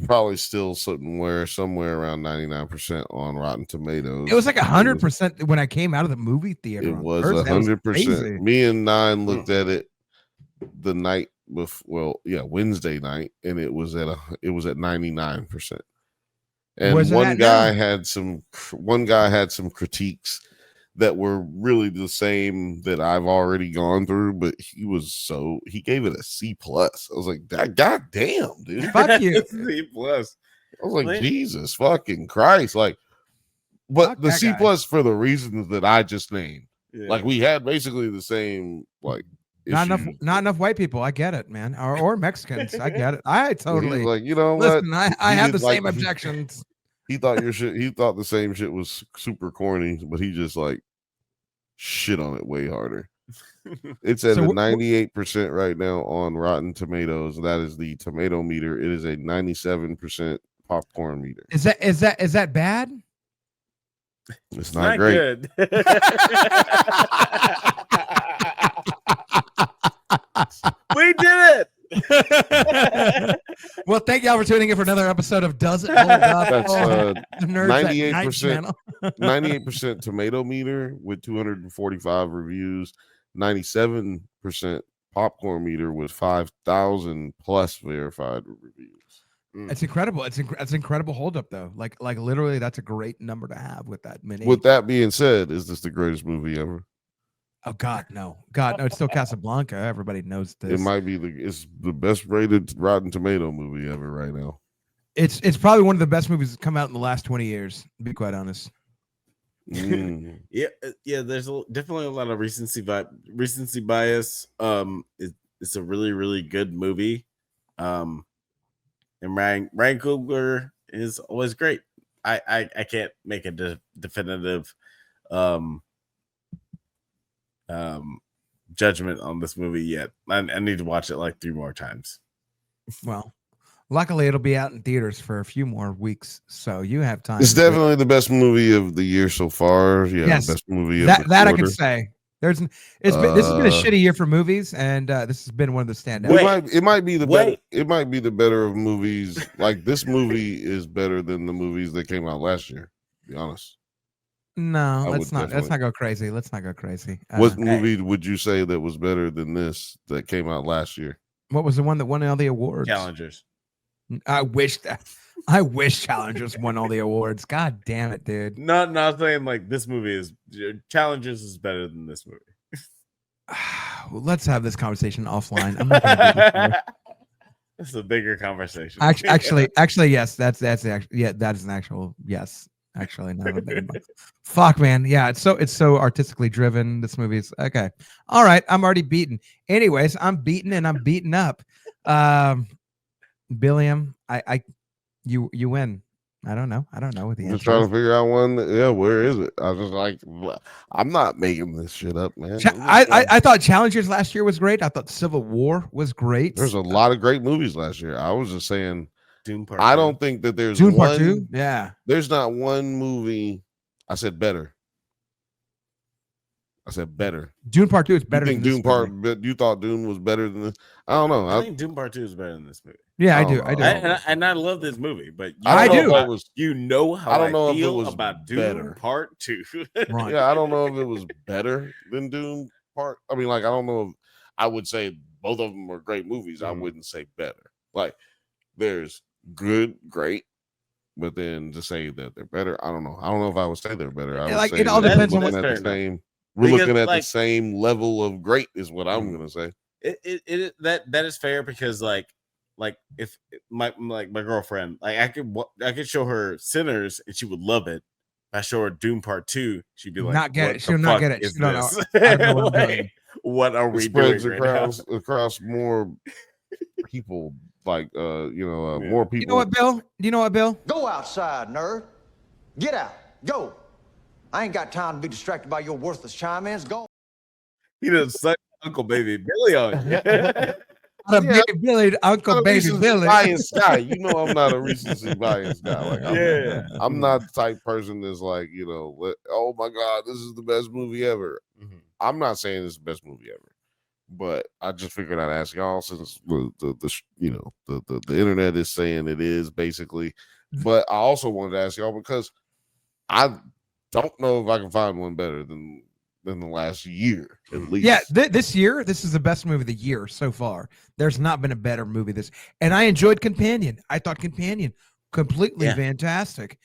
probably still somewhere around 99% on Rotten Tomatoes. It was like 100% when I came out of the movie theater. It was 100%. Me and Nine looked at it the night before, Wednesday night, and it was at 99%. And one guy had some critiques that were really the same that I've already gone through, but he gave it a C+. I was like, God damn, dude. Fuck you. C+. I was like, Jesus fucking Christ. Like, but the C+ for the reasons that I just named. Yeah. Like, we had basically the same, like, not enough white people. I get it, man. Or Mexicans. I get it. I totally like, you know, listen, what? I have the same objections. He thought he thought the same shit was super corny, but he just like shit on it way harder. It's at 98% right now on Rotten Tomatoes. That is the tomato meter. It is a 97% popcorn meter. Is that bad? It's not great. Good. We did it. Well, thank y'all for tuning in for another episode of Does It Hold Up? That's 98%. 98% tomato meter with 245 reviews. 97% popcorn meter with 5,000 plus verified reviews. It's incredible. It's incredible hold up though. Like literally, that's a great number to have with that many. With that being said, is this the greatest movie ever? Oh God, no! It's still Casablanca. Everybody knows this. It might be it's the best rated Rotten Tomato movie ever right now. It's probably one of the best movies that's come out in the last 20 years. To be quite honest. Yeah. There's definitely a lot of recency bias. It's a really, really good movie. And Ryan Coogler is always great. I can't make a definitive judgment on this movie yet. I need to watch it like 3 more times. Well, luckily it'll be out in theaters for a few more weeks, so you have time. It's definitely the best movie of the year so far. Yeah, yes. Best movie of that the quarter. I can say. This has been a shitty year for movies, and this has been one of the standouts. It might be the better of movies. Like, this movie is better than the movies that came out last year. To be honest. No, let's not go crazy. Let's not go crazy. What movie would you say that was better than this that came out last year? What was the one that won all the awards? Challengers. I wish Challengers won all the awards. God damn it, dude. Not saying like this movie is Challengers is better than this movie. Well, let's have this conversation offline. I'm not gonna do this here. It's a bigger conversation. Actually, yes. That is an actual yes. Actually, no. Fuck, man. Yeah, it's so artistically driven. This movie is okay. All right, I'm already beaten. Anyways, I'm beaten and I'm beaten up. Billiam, you win. I don't know what the answer. Just trying to figure out one. Yeah, where is it? I was just like, I'm not making this shit up, man. I thought Challengers last year was great. I thought Civil War was great. There's a lot of great movies last year. I was just saying. Doom Part I don't think that there's Doom Part 2. Yeah, there's not one movie. I said better. Doom Part 2 is better. You think you thought Doom was better than this? I don't know. I think Doom Part 2 is better than this movie. Yeah, I do. And I love this movie, but I do. How I feel about Doom better. Part 2. Right. Yeah, I don't know if it was better than Doom Part. I mean, like, I don't know if I would say both of them are great movies. I wouldn't say better. Like, there's good, great, but then to say that they're better, I don't know. I don't know if I would say they're better. I would say it all depends on we're looking at the same level of great is what I'm gonna say. That is fair because like if my girlfriend, like I could show her Sinners and she would love it. If I show her Doom Part 2, she'd be like, not get it. She'll not get it. I don't know what I'm doing. what are we spreads doing right across more people, like more people. You know what, Bill? You know what, Bill? Go outside, nerd. Get out. Go. I ain't got time to be distracted by your worthless chime-ins. Go. He done suck Uncle Baby Billy on you. Baby Billy, Uncle Baby Billy. Bias guy. You know I'm not a recency bias guy. Like I'm not the type person that's like, oh my God, this is the best movie ever. Mm-hmm. I'm not saying it's the best movie ever, but I just figured I'd ask y'all since the internet is saying it is basically. But I also wanted to ask y'all because I don't know if I can find one better than the last year at least. Yeah, this year, this is the best movie of the year so far. There's not been a better movie and I enjoyed Companion. I thought Companion completely fantastic.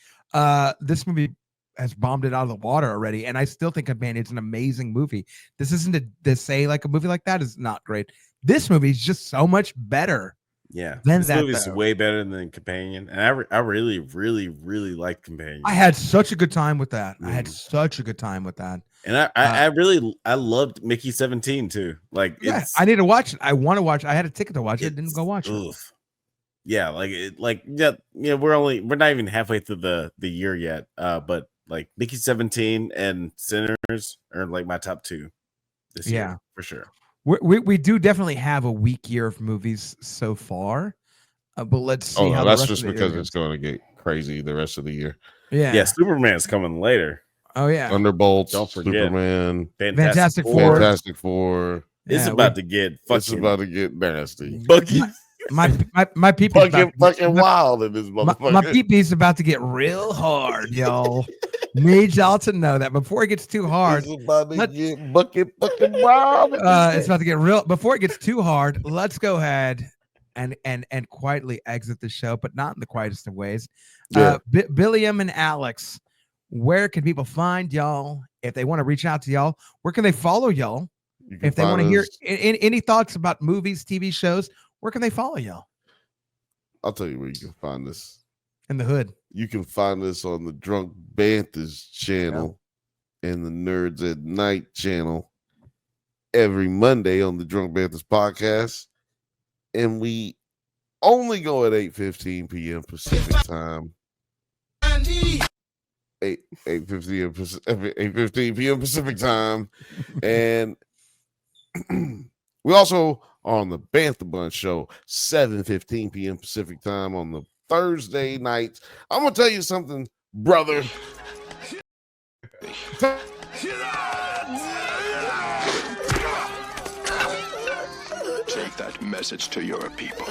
This movie has bombed it out of the water already, and I still think Companion's an amazing movie. This isn't to say like a movie like that is not great. This movie is just so much better. Yeah, this movie's way better than Companion, and I really, really, really like Companion. I had such a good time with that. I had such a good time with that, and I loved Mickey 17 too. Like, I need to watch it. I want to watch. I had a ticket to watch it. Didn't go watch it. Yeah, we're not even halfway through the year yet. But like Mickey 17 and Sinners are like my top two this year for sure. We do definitely have a weak year of movies so far, but let's see. How that's just because it's going to get crazy the rest of the year. Yeah. Superman's coming later. Oh yeah, Thunderbolts. Don't forget Superman. Fantastic Four. It's about to get It's about to get nasty. Bucky. My people fucking wild in this motherfucker. My peepee's about to get real hard, y'all. Need y'all to know that before it gets too hard. It's about to get bucket fucking wild. It's about to get real. Before it gets too hard, let's go ahead and quietly exit the show, but not in the quietest of ways. Billiam and Alex, where can people find y'all if they want to reach out to y'all? Where can they follow y'all if they want to hear any thoughts about movies, TV shows? Where can they follow y'all? I'll tell you where you can find us. In the hood. You can find us on the Drunk Banthers channel and the Nerds at Night channel every Monday on the Drunk Banthers podcast. And we only go at 8:15 p.m. Pacific time. 8:15 p.m. Pacific time. And we also are on the Bantha Bunch show, 7:15 p.m. Pacific time on the Thursday nights. I'm going to tell you something, brother. Take that message to your people.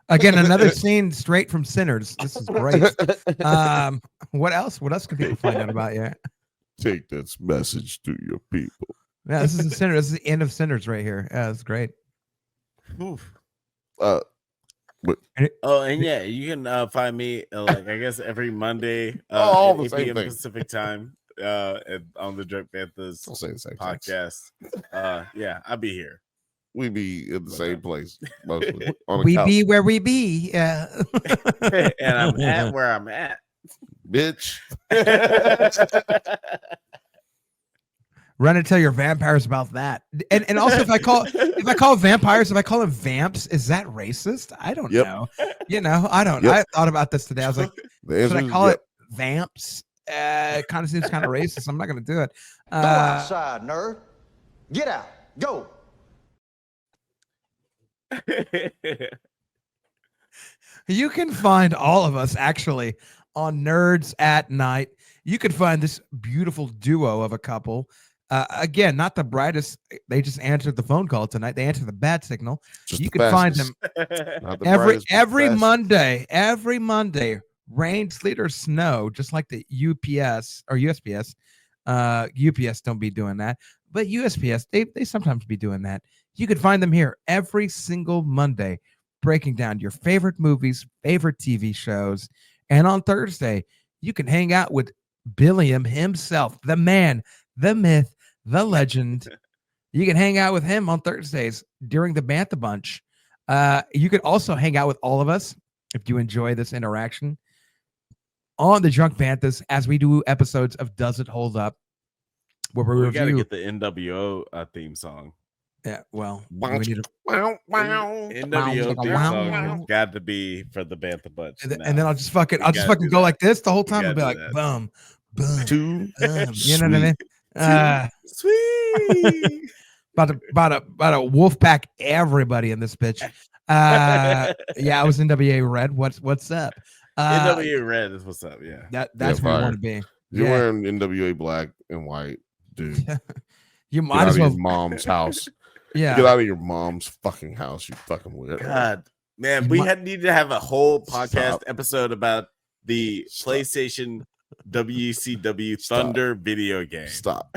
Again, another scene straight from Sinners. This is great. What else? What else can people find out about you? Take that message to your people. Yeah, this is Sinners. This is the end of Sinners right here. Yeah, that's great. And you can find me I guess every Monday all the 8 same p.m. thing. Pacific time on the Drunk Panthers podcast. I'll be here. We be in the same place mostly. We be where we be. Yeah. And I'm at where I'm at. Bitch. Run and tell your vampires about that. And also if I call vampires, if I call them vamps, is that racist? I don't know. I don't know. I thought about this today. I was like, should I call it vamps? It kind of seems kind of racist. I'm not gonna do it. Go outside, nerd. Get out. Go. You can find all of us actually on Nerds at Night. You can find this beautiful duo of a couple. Again, not the brightest. They just answered the phone call tonight. They answered the bat signal. You can find them every Monday. Every Monday, rain, sleet, or snow, just like the UPS or USPS. UPS don't be doing that, but USPS they sometimes be doing that. You can find them here every single Monday, breaking down your favorite movies, favorite TV shows, and on Thursday you can hang out with Billiam himself, the man, the myth, the legend. You can hang out with him on Thursdays during the Bantha Bunch. You can also hang out with all of us if you enjoy this interaction on the Drunk Banthas as we do episodes of Does It Hold Up? where we We gotta review. get the NWO theme song. Yeah, well, we Bounce. need to, NWO theme Wow. song has got to be for the Bantha Bunch. and then I'll just fucking, We I'll just gotta fucking do go that. like this the whole We time and be gotta like, do that. boom, boom, Too you know what I mean? Sweet. About to wolf pack everybody in this bitch. Yeah, I was NWA Red. What's up? NWA Red is what's up. Yeah. That's where you fire. want to be. You're Yeah. wearing NWA black and white, dude. You Get might out as of well. your mom's house. Yeah. Get out of your mom's fucking house, you fucking weirdo. God, man, You we might- need to have a whole podcast Stop. episode about the Stop. PlayStation WCW Stop. Thunder video game. Stop.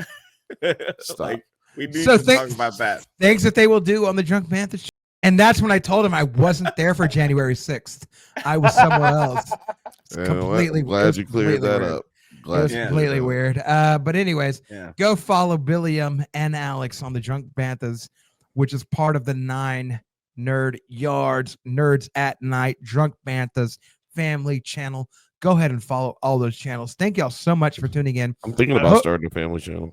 Stop. Like, we need So to talk about that. Things that they will do on the Drunk Panther show. And that's when I told him I wasn't there for January 6th. I was somewhere else. It's You know what? completely I'm glad you cleared that weird. up. It Glad was you cleared completely that up. weird. But anyways, Yeah. go follow Billiam and Alex on the Drunk Panthers, which is part of the 9 Nerd Yards, Nerds at Night, Drunk Panthers family channel. Go ahead and follow all those channels. Thank y'all so much for tuning in. I'm thinking about starting a family channel.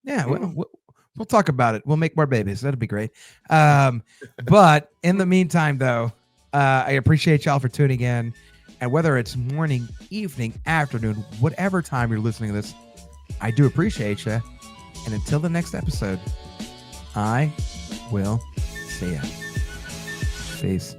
Yeah, we'll talk about it. We'll make more babies. That'd be great. But in the meantime, though, I appreciate y'all for tuning in. And whether it's morning, evening, afternoon, whatever time you're listening to this, I do appreciate you. And until the next episode, I will see ya. Peace.